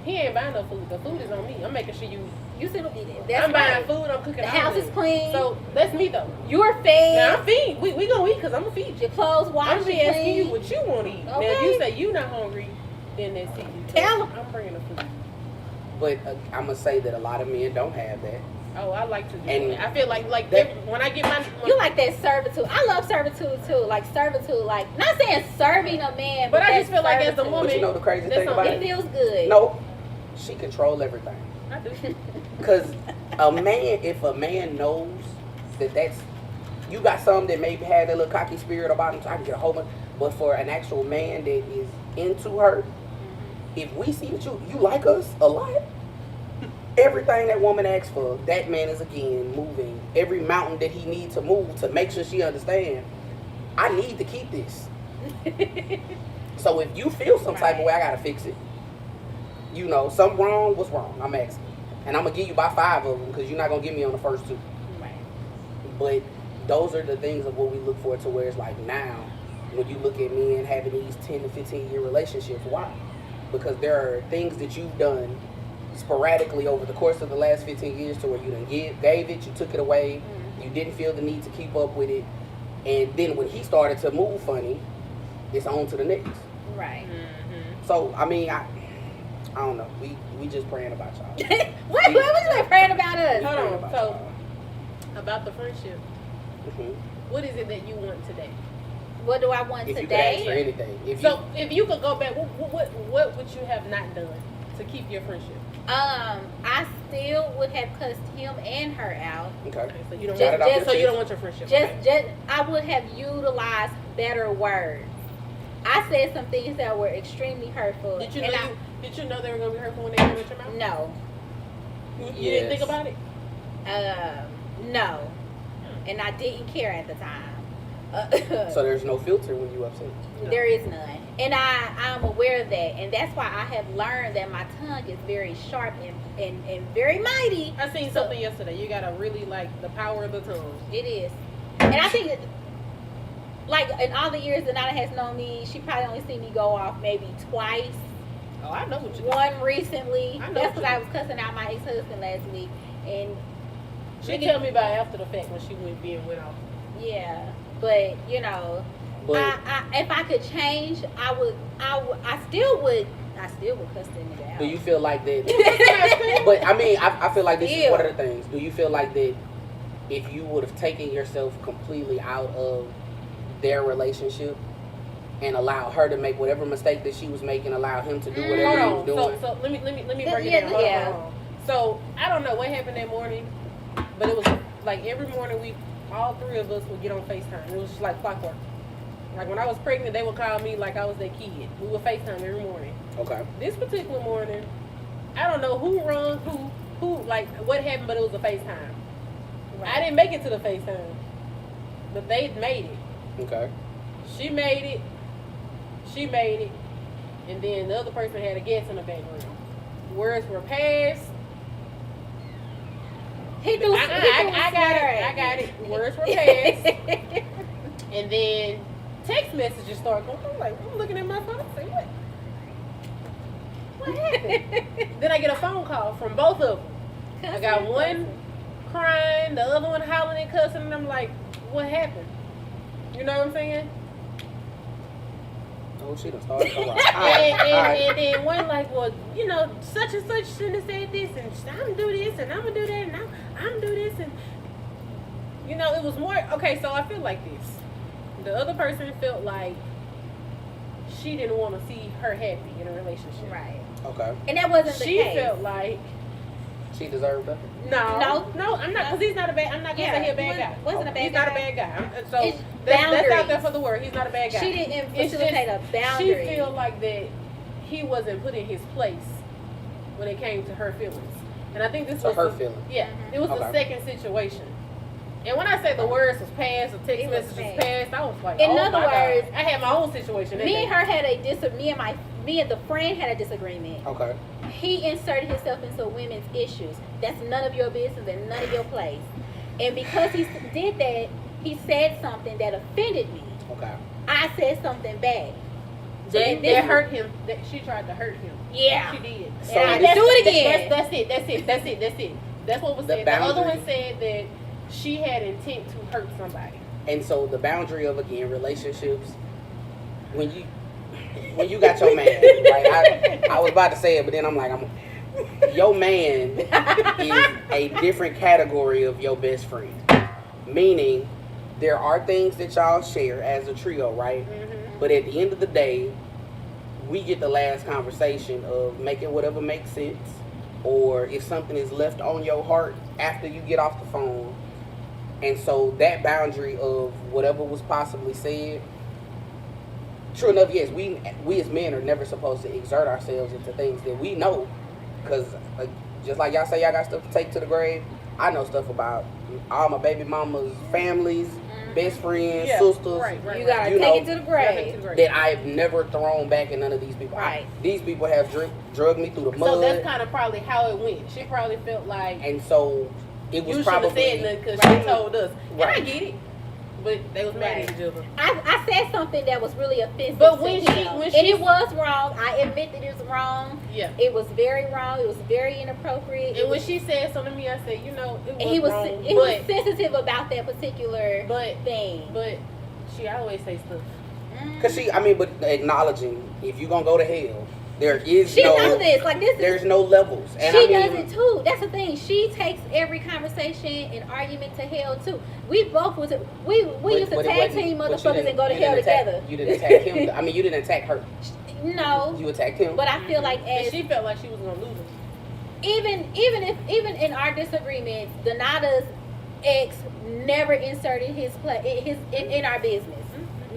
he ain't buying no food. The food is on me. I'm making sure You see what that's I'm buying right. food. I'm cooking. The all house of is it. clean. So that's me though. You're fed. Now I'm feed. We gonna eat because I'm gonna feed you. Your clothes washed. I'm just and asking you clean. what you want to eat. Now if Okay. you say you not hungry, then that's it. Tell 'em. I'm bringing the food. But I'm gonna say that a lot of men don't have that. Oh, I like to do And that. I feel like that- when I get my You like that servitude. I love servitude too. Like servitude, like not saying serving a man, But I that's just feel like as a servitude. woman, But you know the crazy that's thing on- about It feels good. No, she control everything. I do. Cause if a man knows that's, you got some that maybe have that little cocky spirit about him, so I can get a whole bunch. But for an actual man that is into her, if we see that you like us a lot, everything that woman asks for, that man is again moving every mountain that he needs to move to make sure she understands. I need to keep this. So if you feel some type of way, I gotta fix it. You know, something wrong, what's wrong? I'm asking. And I'm gonna give you about 5 of them because you're not gonna give me on the first 2. Right. But those are the things of what we look for to where it's like now, when you look at men having these 10 to 15 year relationships, why? Because there are things that you've done sporadically over the course of the last 15 years to where you done gave it, you took it away, you didn't feel the need to keep up with it. And then when he started to move funny, it's on to the next. Right. So, I mean, I don't know. We just praying about y'all. What was you praying about us? Hold on. So About the friendship, what is it that you want today? What do I want If you could ask for today? anything. If you could go back, what would you have not done to keep your friendship? I still would have cussed him and her out. Okay. So you don't Just- want, just- so you don't want your friendship. Just I would have utilized better words. I said some things that were extremely hurtful. Did you and know did you know they were gonna be hurtful when they came out your mouth? No. You didn't think about it? No. And I didn't care at the time. So there's no filter when you upset. There is none. And I'm aware of that. And that's why I have learned that my tongue is very sharp and very mighty. I seen something yesterday. You gotta really like the power of the tongue. It is. And I think, like, in all the years that Nana has known me, she probably only seen me go off maybe twice. Oh, I know what you. One recently. I know That's what because you- I was cussing out my ex-husband last week. And She tell me about after the fact when she went off. yeah, but you know, But I if I could change, I still would cuss that nigga out. do you feel like that? But I mean, I feel like this is Still. one of the things. Do you feel like that if you would have taken yourself completely out of their relationship and allow her to make whatever mistake that she was making, allow him to do whatever he was Hold doing? on. So let me break it Yeah, down. Hold yeah. on. So I don't know what happened that morning, but it was like every morning all three of us would get on FaceTime. It was just like clockwork. Like when I was pregnant, they would call me like I was their kid. We would FaceTime every morning. Okay. This particular morning, I don't know who run who like what happened, but it was a FaceTime. I didn't make it to the FaceTime, but they made it. Okay. She made it, and then the other person had a guess in the background. Words were passed. He do. I got it. Words were passed, and then text messages started coming. I'm looking at my phone. I say, what happened? Then I get a phone call from both of them. I got one crying, the other one howling and cussing, and I'm like, what happened? You know what I'm saying? Oh, she done started. All right. And then one like, well, you know, such and such shouldn't have said this, and I'm gonna do this, and I'm gonna do that, and I'm gonna do this, and you know, it was more. Okay, so I feel like this. The other person felt like she didn't want to see her happy in a relationship. Right. Okay. And that wasn't the She case. felt like She deserved that. no, I'm not, because he's not a bad. I'm not gonna say he's a bad guy. Wasn't a bad He's guy. not a bad guy. So It's that's out boundaries. there for the word. He's not a bad guy. She didn't It's facilitate a just, boundary. She feel like that he wasn't put in his place when it came to her feelings, and I think this So was her the- feelings. Yeah, it was the Okay. second situation. And when I say the words was passed, the text It was messages passed. passed, I was like, In oh other my words, God. I had my own situation. that Me day. and her had me and the friend had a disagreement. Okay. He inserted himself into women's issues. That's none of your business and none of your place. And because he did that, he said something that offended me. Okay. I said something back. So That this- hurt him. That she tried to hurt him. Yeah. She did. So And I this- do it again. That's it. That's what was The said. The other boundary. one said that she had intent to hurt somebody. And so the boundary of, again, relationships, when you got your man, like I was about to say it, but then I'm like, your man is a different category of your best friend. Meaning, there are things that y'all share as a trio, right? Mm-hmm. But at the end of the day, we get the last conversation of making whatever makes sense, or if something is left on your heart after you get off the phone. And so that boundary of whatever was possibly said, true enough, yes, we as men are never supposed to exert ourselves into things that we know. Because just like y'all say y'all got stuff to take to the grave, I know stuff about all my baby mama's families, best friends, sisters. Right. You gotta You take know, it to the grave. That I've never thrown back in none of these people. Right. These people have drugged me through the mud. So that's kind of probably how it went. She probably felt like And so it was you should have probably said nothing because Right. she told us. And I Right. get it, but they was mad at each other. I said something that was really offensive But to when him. when And it was wrong. I admit that it was wrong. yeah. It was very wrong. It was very inappropriate. It And when was, she said something to me, I said, you know, it was and he was wrong, he was sensitive about that particular but thing. but she always say stuff. Cause but acknowledging if you gonna go to hell, There is She no. knows this. Like this There's is. no levels. And She I mean, does it too. That's the thing. She takes every conversation and argument to hell too. We both was we used to but it tag wasn't- team but you motherfuckers didn't- and go to you hell didn't attack- together. You didn't attack him. I mean, you didn't attack her. No, You attacked him. but I feel like And as she felt like she was gonna lose him. even in our disagreements, Donata's ex never inserted his in our business.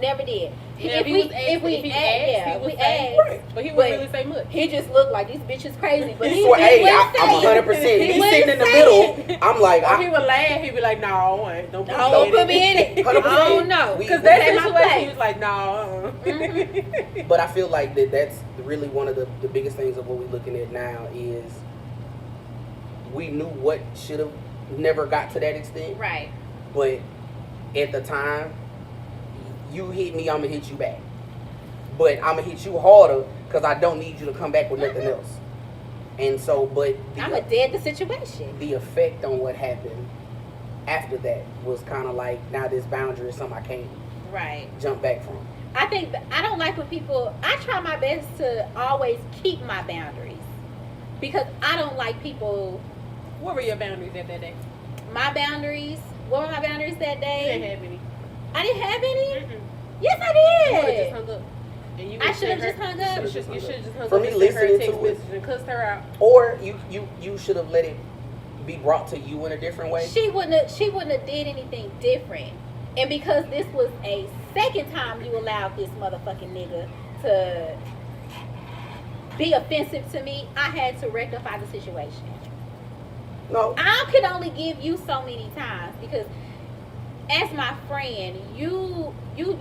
Never did. Yeah, if he we was asked- if we if he asked, asked, yeah, he would we say- asked. But he But wouldn't really say much. he just looked like this bitch is crazy. But he So, hey, wouldn't I'm say it. 100%. He He's wouldn't sitting in the say middle. it. I'm like, Or he would laugh. He'd be like, "No, don't Don't put me in it. 100%. I don't know. We- Because we- that ain't my situation, place. he was like, "No." But I feel like that's really one of the biggest things of what we're looking at now is we knew what should have never got to that extent. Right. But at the time, you hit me, I'm going to hit you back. But I'm going to hit you harder because I don't need you to come back with nothing else. And so, but I'm a dead the situation. the effect on what happened after that was kind of like, now this boundary is something I can't Right. jump back from. I think I don't like when people. I try my best to always keep my boundaries because I don't like people. What were your boundaries at that day? My boundaries. What were my boundaries that You day? didn't have any. I didn't have any. Mm-mm. Yes, You would have I just did. hung up. And you I would should have send just her- hung up. You should have just hung For up me, and sent her a listening text to it- message and cussed her out. Or you should have let it be brought to you in a different way. She wouldn't have did anything different. And because this was a second time you allowed this motherfucking nigga to be offensive to me, I had to rectify the situation. No. I could only give you so many times because as my friend, you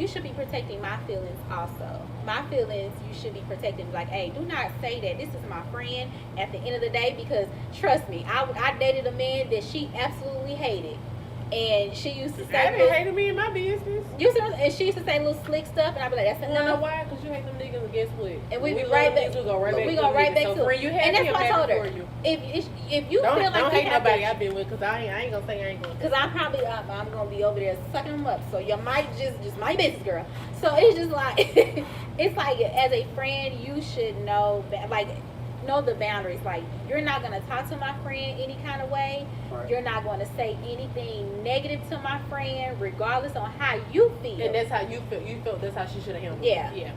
should be protecting my feelings also. My feelings you should be protecting. Like, hey, do not say that this is my friend at the end of the day because trust me, I dated a man that she absolutely hated. And she used to I say didn't hate me in my business. and she used to say little slick stuff and I'd be like, that's You know enough. why? Because you hate them niggas and guess what? And we be love right them back. niggas, we go right back We to go them right niggas. back So, to friend, you it. happy, And that's I'm what I happy told her. for you. If you Don't feel like don't you hate have nobody that- I've been with because I ain't gonna say I ain't gonna. Cause I'm probably I'm gonna be over there sucking them up. So you might just my business, girl. So it's just like it's like as a friend, you should know the boundaries. Like you're not gonna talk to my friend any kind of way. Right. You're not gonna say anything negative to my friend, regardless on how you feel. And that's how you felt. You felt that's how she should have handled Yeah. it. Yeah.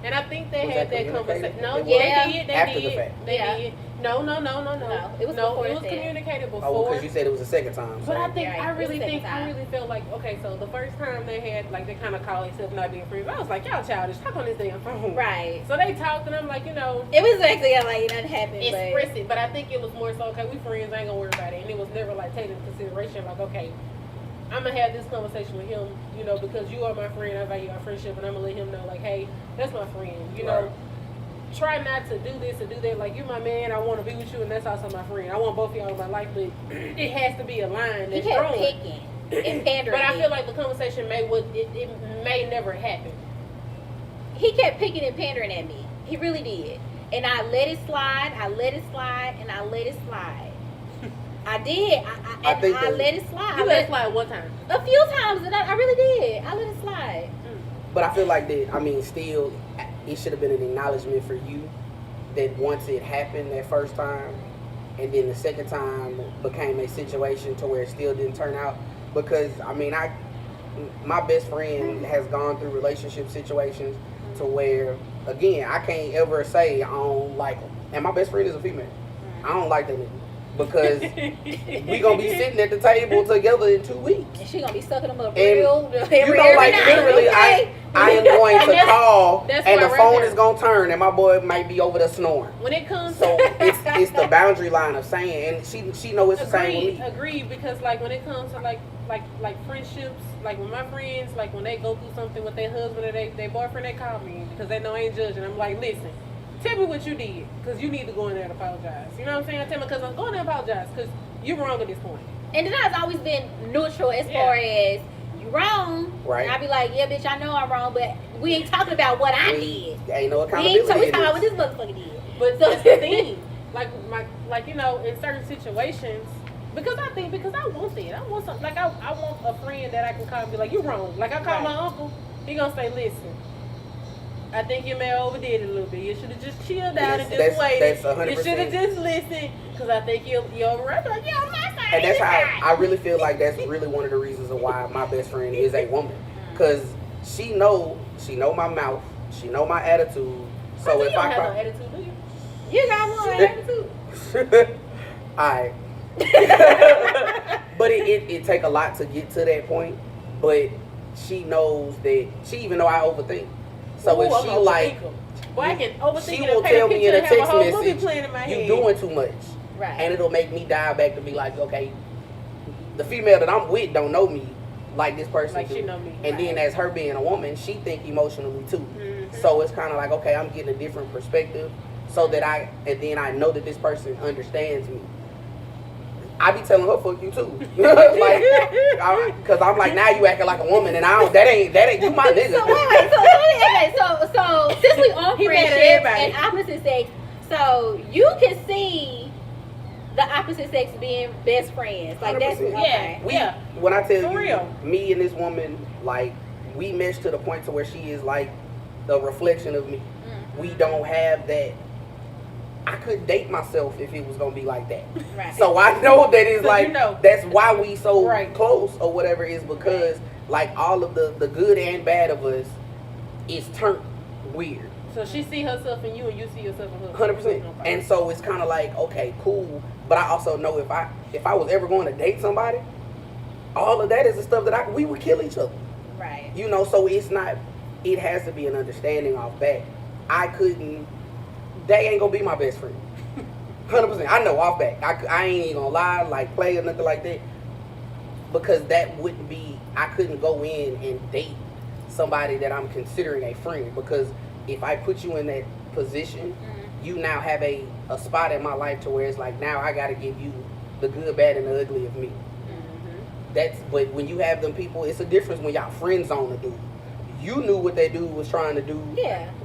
And I think they Was had that that communicated? conversation. No, It yeah, was? they did. They After the did. fact. They Yeah. did. No. No, it was before it was that. communicated Oh, before. because you said it was the second time. But I So. think Yeah, I it was really the think second I time. really felt like okay, so the first time they had like they kind of call themselves not being friends. I was like, y'all childish. Talk on this damn phone. Right. So they talked and I'm like, you know, It was actually like nothing happened. express it. But I think it was more so okay, we friends. I ain't gonna worry about it. And it was never like taken into consideration. Like okay, I'm gonna have this conversation with him. You know, because you are my friend. I value our friendship, and I'm gonna let him know like, hey, that's my friend. You know. Right. Try not to do this or do that. Like, you're my man, I want to be with you, and that's also my friend. I want both of y'all in my life, but it has to be a line He that's kept drawn. picking and pandering. But I feel like the conversation it may never happen. He kept picking and pandering at me. He really did. And I let it slide, and I let it slide. I did. I think I that- let it slide. You let it slide one time. a few times, and I really did. I let it slide. But I feel like that. I mean, still, it should have been an acknowledgement for you that once it happened that first time, and then the second time became a situation to where it still didn't turn out. Because I mean, my best friend has gone through relationship situations to where, again, I can't ever say I don't like him. And my best friend is a female. I don't like that nigga. Because we gonna be sitting at the table together in 2 weeks. And she gonna be sucking them up And real every, You know, every like night, literally, okay? I am going to that's- call, that's and why the right phone there. is gonna turn, and my boy might be over there snoring. When it comes So it's the boundary line of saying, and she know it's the same with me. Agreed, because like when it comes to like friendships, like with my friends, like when they go through something with their husband or their boyfriend, they call me because they know I ain't judging. I'm like, listen, tell me what you did, because you need to go in there and apologize. You know what I'm saying? Tell me, because I'm going to apologize, because you're wrong at this point. And then I've always been neutral as far as you wrong. Right. And I be like, yeah, bitch, I know I'm wrong, but we ain't talking about what I did. Ain't no We accountability. ain't talking in about what this. this motherfucker did. But that's the thing. Like you know, in certain situations, because I want that. I want something. Like I want a friend that I can call and be like, you wrong. Like I call my uncle, he gonna say, listen, I think you may have overdid it a little bit. You should have just chilled out and just That's waited. 100%. You should have just listened, because I think you're overrun. Like, yeah, my side. And that's your how side. I really feel like that's really one of the reasons of why my best friend is a woman, because she know my mouth, she know my attitude. So you if don't I have no attitude, do you? You got one attitude. Alright. But it take a lot to get to that point. But she knows that, she even know I overthink. So Ooh, if I'm she a like, overthinker. Boy, I can overthink she and will paint a tell me in picture a and have text whole movie message, playing in my you head. doing too much. Right. And it'll make me dial back to be like, okay, the female that I'm with don't know me like this person Like do. she know me. And then as her being a woman, she think emotionally too. So it's kind of like, okay, I'm getting a different perspective, so that and then I know that this person understands me. I be telling her fuck you too, like, cause I'm like, now you acting like a woman, and that ain't you my nigga. So wait, so since we on He mad at friendships everybody. and opposite sex, so you can see the opposite sex being best friends. Like that's 100%. okay. When I tell For you, real. me and this woman, like, we mesh to the point to where she is like the reflection of me. We don't have that. I couldn't date myself if it was gonna be like that. Right. So I know that it's So like, you know. that's why we so Right. close or whatever, is because like all of the good and bad of us is turned weird. So she see herself in you and you see yourself in her. 100%. Okay. And so it's kind of like, okay, cool. But I also know if I was ever going to date somebody, all of that is the stuff that we would kill each other. Right. You know, so it's not, it has to be an understanding off back. They ain't gonna be my best friend. 100%. I know off back. I ain't even gonna lie, like play or nothing like that. Because that wouldn't be, I couldn't go in and date somebody that I'm considering a friend. Because if I put you in that position, you now have a spot in my life to where it's like, now I gotta give you the good, bad, and the ugly of me. But when you have them people, it's a difference when y'all friend zone a dude. You knew what that dude was trying to do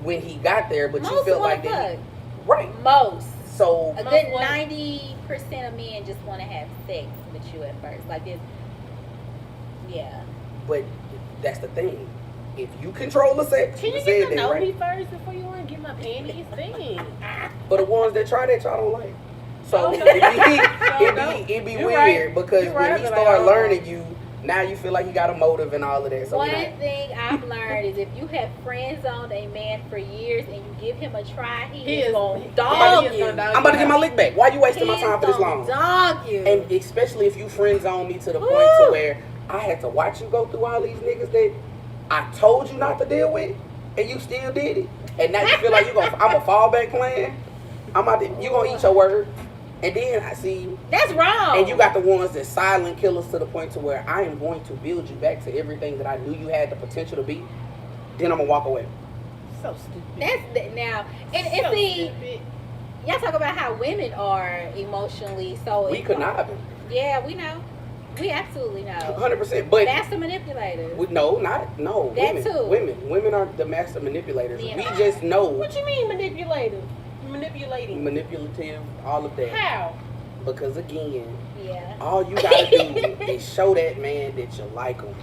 when he got there, but you Most felt wanna like that. fuck. Right. Most. So A good 90% of men just want to have sex with you at first. Like it's, yeah. but that's the thing. If you control the sex, Can you said get to that, know right? me first before you want to get my panties? Dang. But the ones that try that, y'all don't like. So Oh, no. it'd be You're weird right. because You're when right, he but start I- learning you, now you feel like you got a motive and all of that. So One you know, thing I've learned is if you have friend zoned a man for years and you give him a try, he is going to dog you. I'm about to get my lick back. Why you wasting my He time is for this gonna long? dog you. And especially if you friend zone me to the point Woo! to where I had to watch you go through all these niggas that I told you not to deal with, and you still did it. And now you feel like I'm a fallback plan. You gonna eat your word. And then I see, That's wrong. and you got the ones that silent killers to the point to where I am going to build you back to everything that I knew you had the potential to be. Then I'm gonna walk away. So stupid. That's now. And So see, stupid. y'all talk about how women are emotionally so. We could not have been. Yeah, we know. We absolutely know. 100%. But Master manipulators. no. That too. Women are the master manipulators. Yeah. We just know What you mean manipulative? Manipulating. manipulative, all of that. How? Because again, Yeah. all you gotta do is show that man that you like him,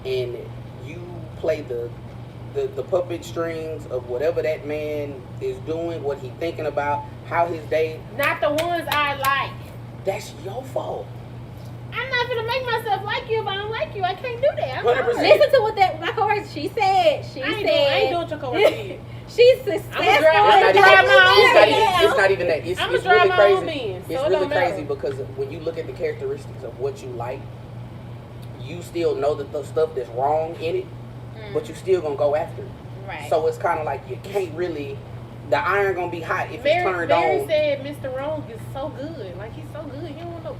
and you play the puppet strings of whatever that man is doing, what he thinking about, how his day. Not the ones I like. That's your fault. I'm not gonna make myself like you if I don't like you. I can't do that. I'm 100%. sorry. Listen to what my coworker she said. She I ain't said doing what your coworker did. she's successful. I'ma drive in my dating. own It's not even that. It's I'ma it's drive really my crazy. own Benz, so It's it really don't matter. crazy because when you look at the characteristics of what you like, you still know that the stuff that's wrong in it, but you still gonna go after it. Right. So it's kind of like you can't really. The iron gonna be hot if it's Mary turned on. said Mr. Wrong is so good. Like he's so good. You don't know.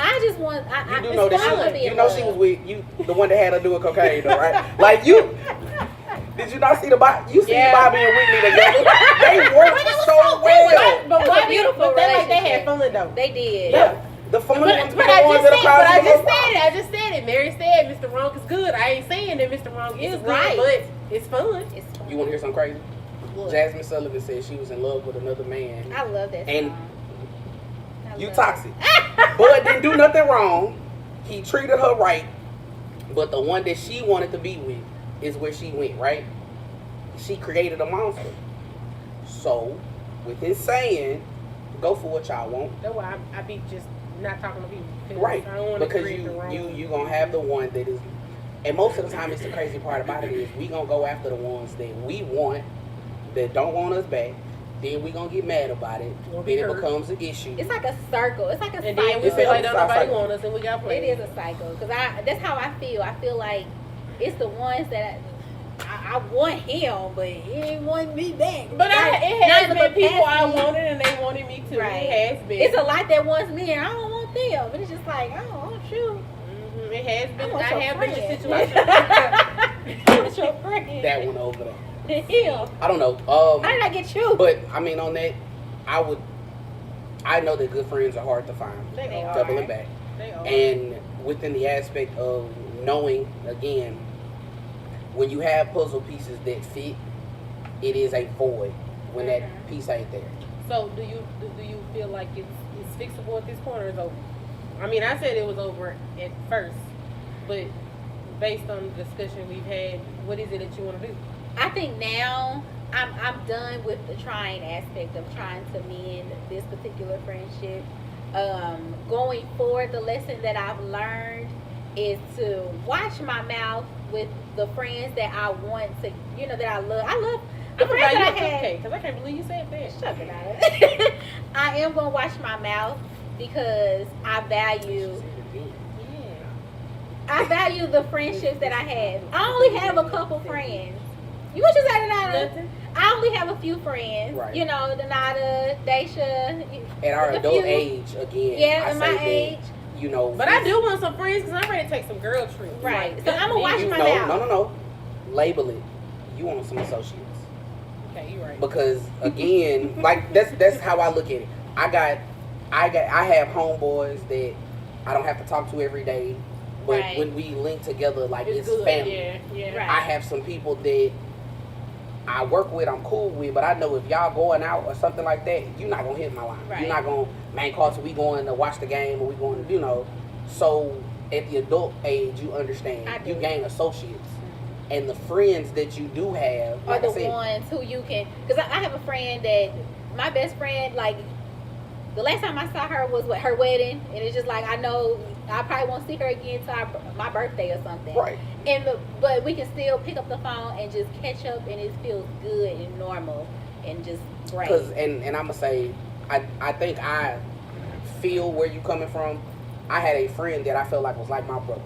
I just want. You do it's know fun that to be she, you in know love. she was with you, the one that had her doing cocaine, though, right? Like you, did you not see the Bobby? You see Bobby and Whitney together? They worked so well. But It was why? a beautiful But they like they relationship. had fun though. They did. Yeah, the fun ones, But the ones that are I causing the most I just said it. Mary said Mr. Wrong is good. I ain't saying that Mr. Wrong is right. good, but it's fun. It's fun. You want to hear something crazy? What? Jasmine Sullivan said she was in love with another man. I love that song. And I you love toxic. Bud didn't do nothing wrong. He treated her right. But the one that she wanted to be with is where she went, right? She created a monster. So, with this saying, go for what y'all want. That's why I be just not talking to people. Right. I don't want to Because create the wrong. you gonna have the one that is, and most of the time, it's the crazy part about it is we gonna go after the ones that we want, that don't want us back. Then we gonna get mad about it. We'll Then be it hurt. becomes an issue. It's like a circle. It's like a And cycle. then we feel like don't It's a nobody cycle. want us, and we got It played. is a cycle. Because that's how I feel. I feel like it's the ones that I want him, but he ain't want me back. But it has been people I wanted. wanted, and they wanted me too. Right. It has been. It's a lot that wants me, and I don't want them. But it's just like, I don't want you. Mhm. It has been. want I your have been in friend. situations. I want your friend. That one over there. Him. I don't know. How did I get you? But I mean, on that, I know that good friends are hard to find. They are. Doubling back. They are. And within the aspect of knowing, again, when you have puzzle pieces that fit, it is a void when that piece ain't there. So do you feel like it's fixable at this point, or is over? I mean, I said it was over at first, but based on the discussion we've had, what is it that you want to do? I think now I'm done with the trying aspect of trying to mend this particular friendship. Going forward, the lesson that I've learned is to watch my mouth with the friends that I want to, that I love. I love the I'm friends about that I you had. because I can't believe you said that. Shut it out. I am gonna watch my mouth because I value the friendships that I have. I only have a couple friends. You what you say, Donata? Nothing. I only have a few friends. Right. Donata, Daisha. At our a adult few. age, again, Yeah, I at say my that, age. But I do want some friends because I'm ready to take some girl trips. Right. Like, So I'm gonna watch you my know, mouth. no. Label it. You want some associates. Okay, you're right. Because again, like that's how I look at it. I have homeboys that I don't have to talk to every day, but Right. when we link together, like it's good. family. Yeah. Right. I have some people that I work with, I'm cool with, but I know if y'all going out or something like that, you're not gonna hit my line. Right. You're not gonna, man, Carlton, we going to watch the game, or we going to, So at the adult age, you understand, I do. you gain associates, and the friends that you do have, Are like the I said, ones who you can, because I have a friend that my best friend, like the last time I saw her was with her wedding, and it's just like I know I probably won't see her again till my birthday or something. Right. But we can still pick up the phone and just catch up, and it feels good and normal and just great. Cause and I'm gonna say, I think I feel where you coming from. I had a friend that I felt like was like my brother.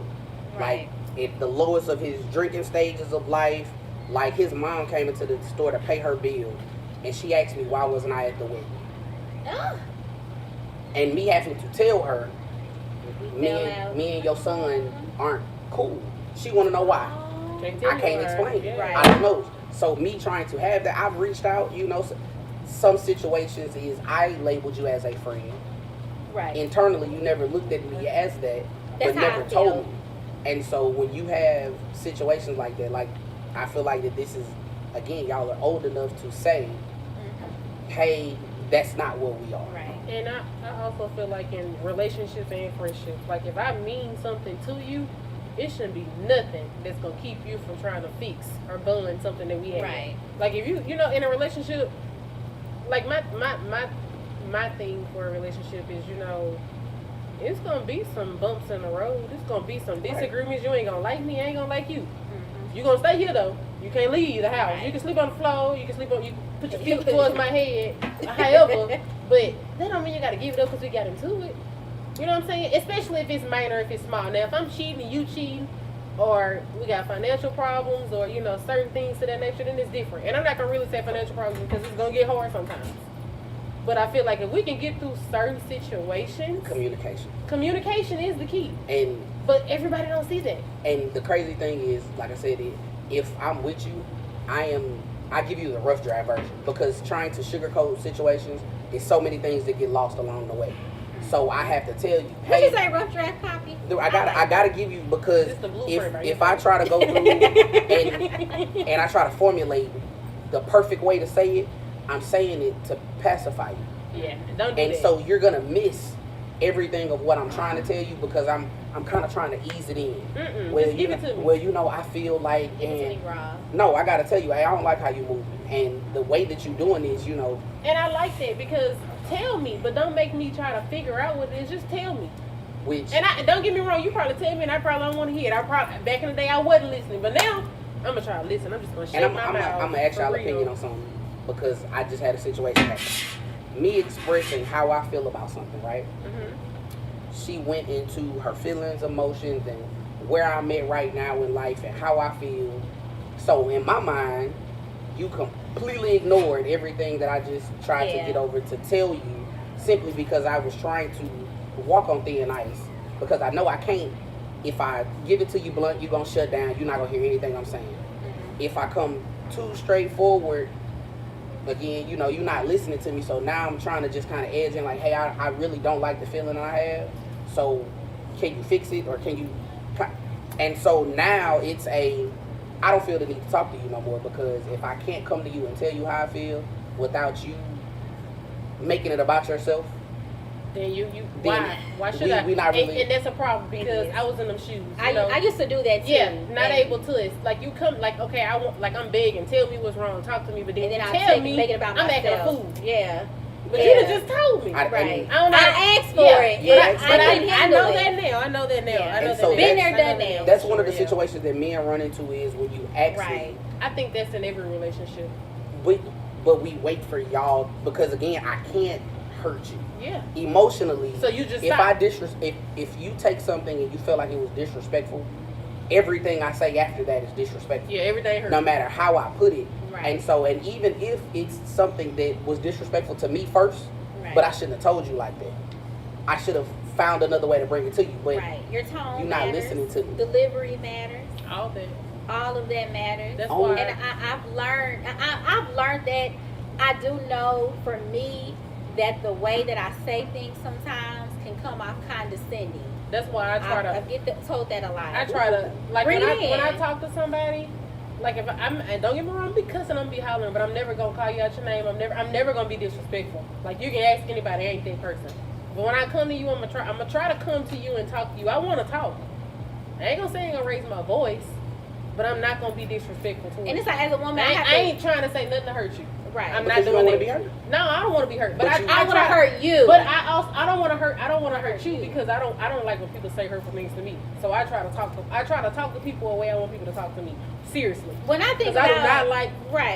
Right. Like at the lowest of his drinking stages of life, like his mom came into the store to pay her bill, and she asked me why wasn't I at the wedding, Ah, and me having to tell her, we fell out. me and your son aren't cool. She want to know why. Oh. Can't tell I you can't why. explain it. Yeah. Right. I don't know. So me trying to have that, I've reached out. Some situations is I labeled you as a friend. Right. Internally, you never looked at me as that, That's but how never I told feel. me. And so when you have situations like that, like I feel like that this is, again, y'all are old enough to say, hey, that's not what we are. Right. And I also feel like in relationships and friendships, like if I mean something to you, it shouldn't be nothing that's gonna keep you from trying to fix or bond something that we have. Right. Like if you in a relationship, like my thing for a relationship is it's gonna be some bumps in the road. It's gonna be some disagreements. You ain't gonna like me. I ain't gonna like you. You gonna stay here though. You can't leave the house. Right. You can sleep on the floor. You can sleep on. You put your feet towards my head. However, but that don't mean you gotta give it up because we got into it. You know what I'm saying? Especially if it's minor, if it's small. Now, if I'm cheating and you cheating, or we got financial problems, or certain things to that nature, then it's different. And I'm not gonna really say financial problems because it's gonna get hard sometimes. But I feel like if we can get through certain situations, communication is the key. But everybody don't see that. And the crazy thing is, like I said, if I'm with you, I give you the rough draft version, because trying to sugarcoat situations is so many things that get lost along the way. So I have to tell you, What hey, you say, rough draft copy? I gotta give you, because It's the blueprint right if here. I try to go through and I try to formulate the perfect way to say it, I'm saying it to pacify you. Yeah, don't do And that. so you're gonna miss everything of what I'm trying to tell you because I'm kind of trying to ease it in. Well, just give it to me. Well, you know, I feel like, Give it to me and raw. no, I gotta tell you, hey, I don't like how you moving, and the way that you doing is, you know. And I like that because tell me, but don't make me try to figure out what it is. Just tell me. Which And don't get me wrong, you probably tell me, and I probably don't want to hear it. I probably back in the day I wasn't listening, but now I'm gonna try to listen. I'm just gonna shut and my mouth. I'm gonna ask y'all for real. opinion on something because I just had a situation happen. Me expressing how I feel about something, right? She went into her feelings, emotions, and where I'm at right now in life and how I feel. So in my mind, you completely ignored everything that I just tried to get over to tell you simply because I was trying to walk on thin ice because I know I can't. If I give it to you blunt, you're going to shut down. You're not going to hear anything I'm saying. If I come too straightforward, again, you know, you're not listening to me. So now I'm trying to just kind of edge in like, hey, I really don't like the feeling I have. So can you fix it or can you? And so now it's I don't feel the need to talk to you no more because if I can't come to you and tell you how I feel without you making it about yourself, then why should I? We not really, and that's a problem because I was in them shoes. I used to do that too. Yeah, not able to. It's like you come, like okay, I want, like I'm begging, tell me what's wrong, talk to me, but then you tell me make it about I'm acting a myself. fool. Yeah. But you done just told me. Right. I asked for it. But I couldn't handle know it. that now. I know that now. Yeah. I know And that so now. Been there, I done know that. that's one of the Yeah. situations that men run into is when you ask Right. it, I think that's in every relationship. but we wait for y'all because again, I can't hurt you. Yeah. Emotionally. So you just if stop. if you take something and you feel like it was disrespectful, everything I say after that is disrespectful. Yeah, everything hurts. No matter how I put it. Right. And even if it's something that was disrespectful to me first, Right. but I shouldn't have told you like that. I should have found another way to bring it to you. But Right. Your tone you're not matters. listening to me. Delivery matters. All that. All of that matters. That's Oh. why. And I've learned that I do know for me that the way that I say things sometimes can come off condescending. That's why I try to. I get told that a lot. I try to like Bring when it I in. talk to somebody, like if I'm and don't get me wrong, I'm be cussing, I'm be hollering, but I'm never gonna call you out your name. I'm never gonna be disrespectful. Like you can ask anybody, I ain't that person. But when I come to you, I'm gonna try to come to you and talk to you. I want to talk. I ain't gonna say I ain't gonna raise my voice, but I'm not gonna be disrespectful to you. And it's like as a woman, I ain't trying to say nothing to hurt you. Right. I'm Because not you don't doing want to it. be hurt. No, I don't want to be hurt. But But I want to hurt you. But I don't want to hurt. I don't want to hurt you because I don't like when people say hurtful things to me. So I try to talk to people the way I want people to talk to me. Seriously. When I think Because I do about not like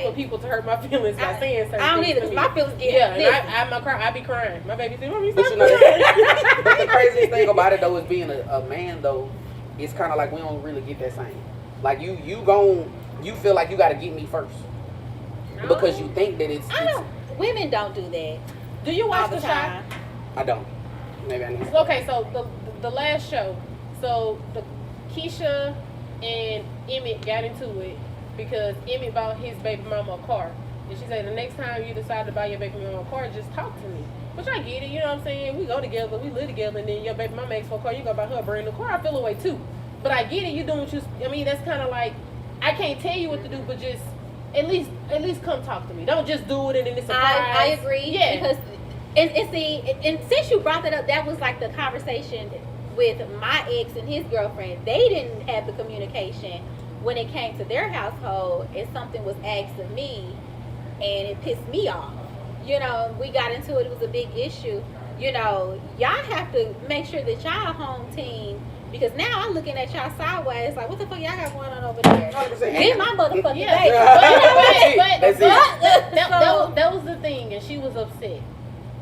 for people to hurt my feelings by saying certain I don't things either. to me. My feelings get Yeah, I be crying. My baby said, "Mommy, But stop you know, crying." but the craziest thing about it though is being a man though, it's kind of like we don't really get that same. Like you feel like you got to get me first because you think that it's. Women don't do that. Do you watch all the the show? time. I don't. Maybe I need. to. Okay, so the last show, so the Keisha and Emmett got into it because Emmett bought his baby mama a car, and she said the next time you decide to buy your baby mama a car, just talk to me. Which I get it, you know what I'm saying? We go together, we live together, and then your baby mama asks for a car, you go buy her a brand new car. I feel away too, but I get it. You doing what you. I mean, that's kind of like I can't tell you what to do, but just. At least come talk to me. Don't just do it and then it's a surprise. I agree. Yeah. Because and since you brought that up, that was like the conversation with my ex and his girlfriend. They didn't have the communication when it came to their household, and something was asked of me, and it pissed me off. You know, we got into it. It was a big issue. You know, y'all have to make sure that y'all home team. Because now I'm looking at y'all sideways, like, what the fuck y'all got going on over there? 100%. Get my motherfucking baby. That's it. That was the thing, and she was upset.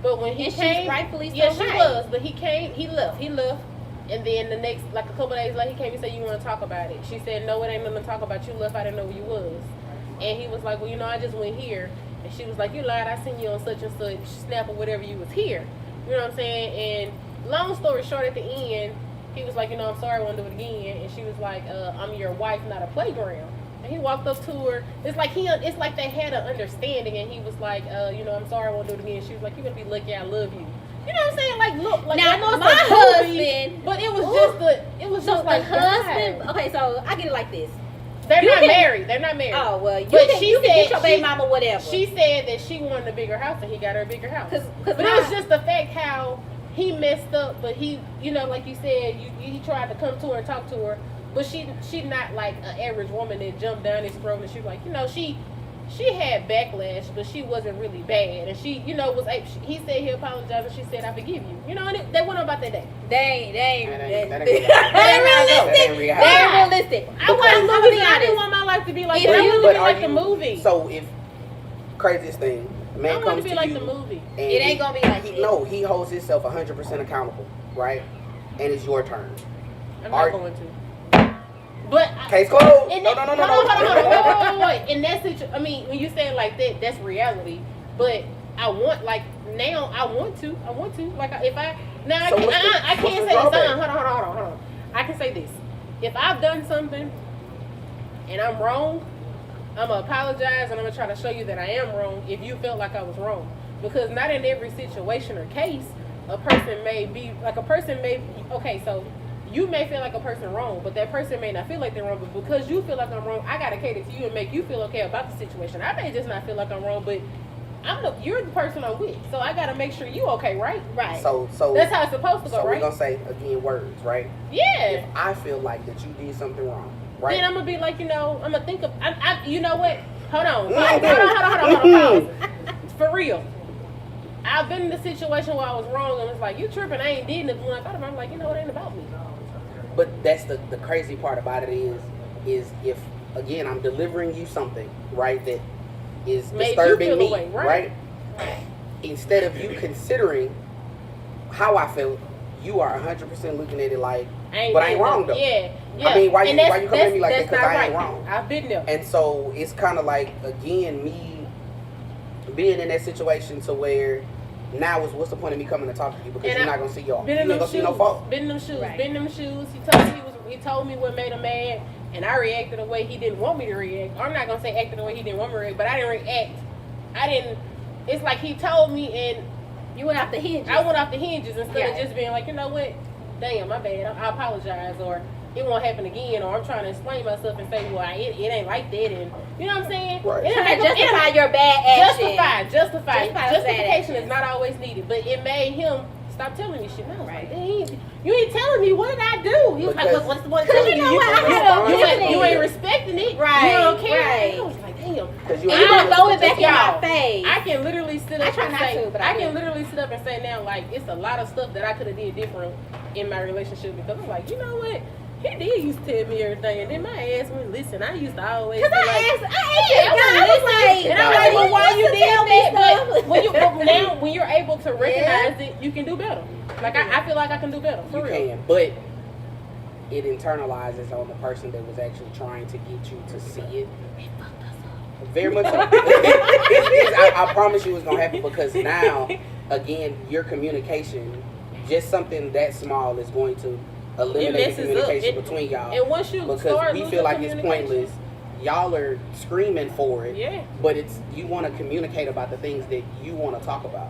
But when he And she's came, rightfully so yeah, she right. was. But he came, he left, and then the next, like a couple days later, he came and said, "You want to talk about it?" She said, "No, it ain't nothing to talk about. You left. I didn't know where you was." And he was like, "Well, you know, I just went here." And she was like, "You lied. I seen you on such and such snap or whatever. You was here." You know what I'm saying? And long story short, at the end, he was like, "You know, I'm sorry, I won't do it again." And she was like, "I'm your wife, not a playground." And he walked up to her. It's like they had an understanding. And he was like, "You know, I'm sorry, I won't do it again." She was like, "You're gonna be lucky I love you." You know what I'm saying? Like, look, like Now, I know it's my a movie, husband- but it was So just the like husband, God. okay, so I get it like this. They're You not can- married. They're not married. Oh, well, you But can she get said your baby she- mama whatever. She said that she wanted a bigger house, and he got her a bigger house. 'Cause but it my- was just the fact how he messed up, but he, you know, like you said, he tried to come to her and talk to her, but she not like an average woman that jumped down his throat, and she was like, you know, she had backlash, but she wasn't really bad, and she, you know, was he said he apologized, and she said I forgive you, you know, and they went on about that day. They ain't realistic. realistic. I didn't want my life to be like that. I wanted to be like the movie. So if craziest thing, man I want comes to be to like you, the movie. and It ain't gonna be like this. No, he holds himself 100% accountable, right? And it's your turn. I'm not going to. But Case closed. hold No. on. Wait. In that situation, I mean, when you say it like that, that's reality. But I want, like, now I want to. Like, if I now So I what's can't the say drawback? something. Hold on. I can say this: if I've done something and I'm wrong, I'm gonna apologize and I'm gonna try to show you that I am wrong. If you felt like I was wrong, because not in every situation or case, a person may be like okay, so. You may feel like a person wrong, but that person may not feel like they're wrong. But because you feel like I'm wrong, I gotta cater to you and make you feel okay about the situation. I may just not feel like I'm wrong, but you're the person I'm with, so I gotta make sure you okay, right? Right. So that's how it's supposed to go, so right? we're gonna say again words, right? Yeah. If I feel like that you did something wrong, right? Then I'm gonna be like, you know, I'm gonna think of, you know what? Hold on. Pause. For real. I've been in a situation where I was wrong and it's like, you tripping, I ain't did nothing. When I thought about it, I'm like, you know, it ain't about me. But that's the crazy part about it is if again I'm delivering you something, right, that is Made disturbing you feel me, away, right? Instead of you considering how I feel, you are 100% looking at it like, but I ain't wrong though. Yeah. I mean, why you coming at me like that? Because I ain't wrong. I've been there. And so it's kind of like, again, me being in that situation to where now is what's the point of me coming to talk to you, because you're not gonna see y'all. You ain't gonna see no fault. Been them shoes. Right. Been them shoes. He told me what made him mad, and I reacted the way he didn't want me to react. I'm not gonna say acted the way he didn't want me to react, but I didn't react. It's like he told me, and You went off the hinges. I went off the hinges instead of Yeah. just being like, you know what, damn, my bad. I apologize, or it won't happen again, or I'm trying to explain myself and say, well, it ain't like that, and you know what I'm saying? Right. It Trying ain't to justify your bad action. Justify. Justification actions. is not always needed, but it made him stop telling me shit. No, right? You ain't telling me, what did I do? He was like, Because- what's the point of telling you know me? what? I had a You epiphany. ain't respecting it. Right, You don't care. right. I was like, damn. Because you And you gonna throw it back in Y'all, my face. I can literally sit I up try and not say, to, but I I can will. literally sit up and say now, like, it's a lot of stuff that I could have did different in my relationship, because I'm like, you know what? He did used to tell me everything, and then my ass went, listen, I used to always Cause be I like, asked God, I was like, and I'm like, well, why you did that? But stuff? now, when you're able to recognize it, you can do better. Like, I feel like I can do better, for You real. can, but it internalizes on the person that was actually trying to get you to see it. Very much so. I promise you it's going to happen, because now, again, your communication, just something that small is going to eliminate the messes up. communication between y'all. And once you because start we losing feel like it's communication- pointless. Y'all are screaming for it, Yeah. but it's you want to communicate about the things that you want to talk about.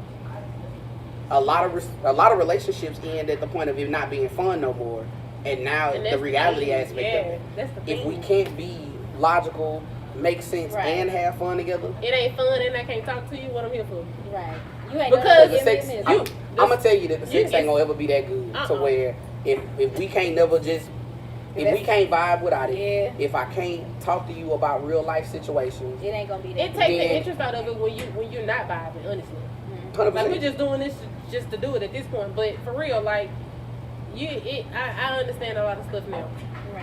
A lot of relationships end at the point of it not being fun no more, and now And the that's reality thing. aspect Yeah, of it. that's the thing. If we can't be logical, make sense, Right. and have fun together, It ain't fun, and I can't talk to you. What I'm here for? Right. You ain't Because gonna the give me sex, this. I'm gonna tell you that the sex you- ain't gonna ever be that good. To Uh-uh. where if we can't never just if we can't vibe without it, Yeah. if I can't talk to you about real life situations, It ain't gonna be that. It takes Yeah. the interest out of it when you're not vibing, honestly. 100%. Like, we're just doing this just to do it at this point. But for real, like, I understand a lot of stuff now. Right.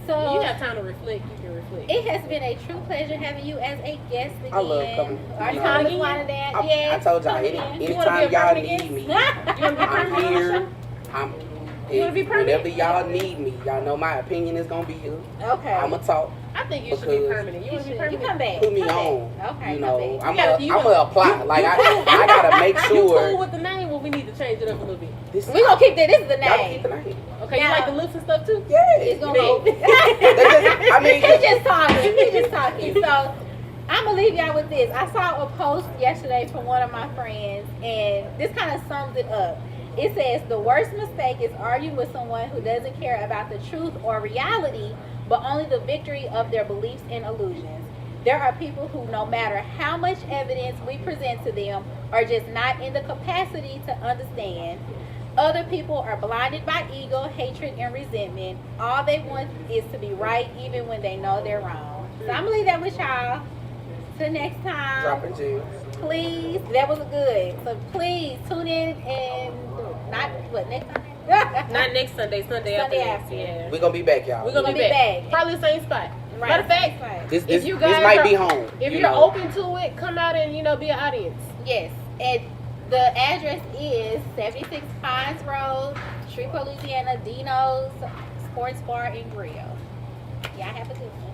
When So you have time to reflect, you can reflect. it has been a true pleasure having you as a guest again. I love coming. Our You time know, is winding down. I Yes, told y'all, come again. You wanna be a anytime y'all permanent need guest? me, You wanna be I'm permanent on the here. show? You wanna be permanent? Whenever y'all need me, y'all know my opinion is gonna be here. Okay. I'ma talk. I think you should be Because- permanent. You You want to be should. permanent? You come back. Put me Come on. back. Okay. You come know, back. I'm You gonna gotta- apply. Like I gotta make You cool sure. with the name, or we need to change it up a little bit? This, We gonna keep that. This is the y'all keep the name. name. Okay, you Now- like the looks and stuff too? Yeah, It's gonna you know. be. I mean, He's just talking. He's just talking. So I'm gonna leave y'all with this. I saw a post yesterday from one of my friends, and this kind of sums it up. It says the worst mistake is arguing with someone who doesn't care about the truth or reality, but only the victory of their beliefs and illusions. There are people who, no matter how much evidence we present to them, or just not in the capacity to understand. Other people are blinded by ego, hatred, and resentment. All they want is to be right even when they know they're wrong. So I'm going to leave that with y'all. Till next time. Dropping gems. Please, that was good. So please tune in and not, what, next time? Not next Sunday, Sunday after next. Yeah. We're gonna be back, y'all. We're gonna be back. Probably the same spot. Right. Matter of fact, This if you guys might are- be home. if you you're know. open to it, come out and be an audience. Yes, and the address is 76 Pines Road, Shreveport, Louisiana, Dino's Sports Bar and Grill. Y'all have a good one.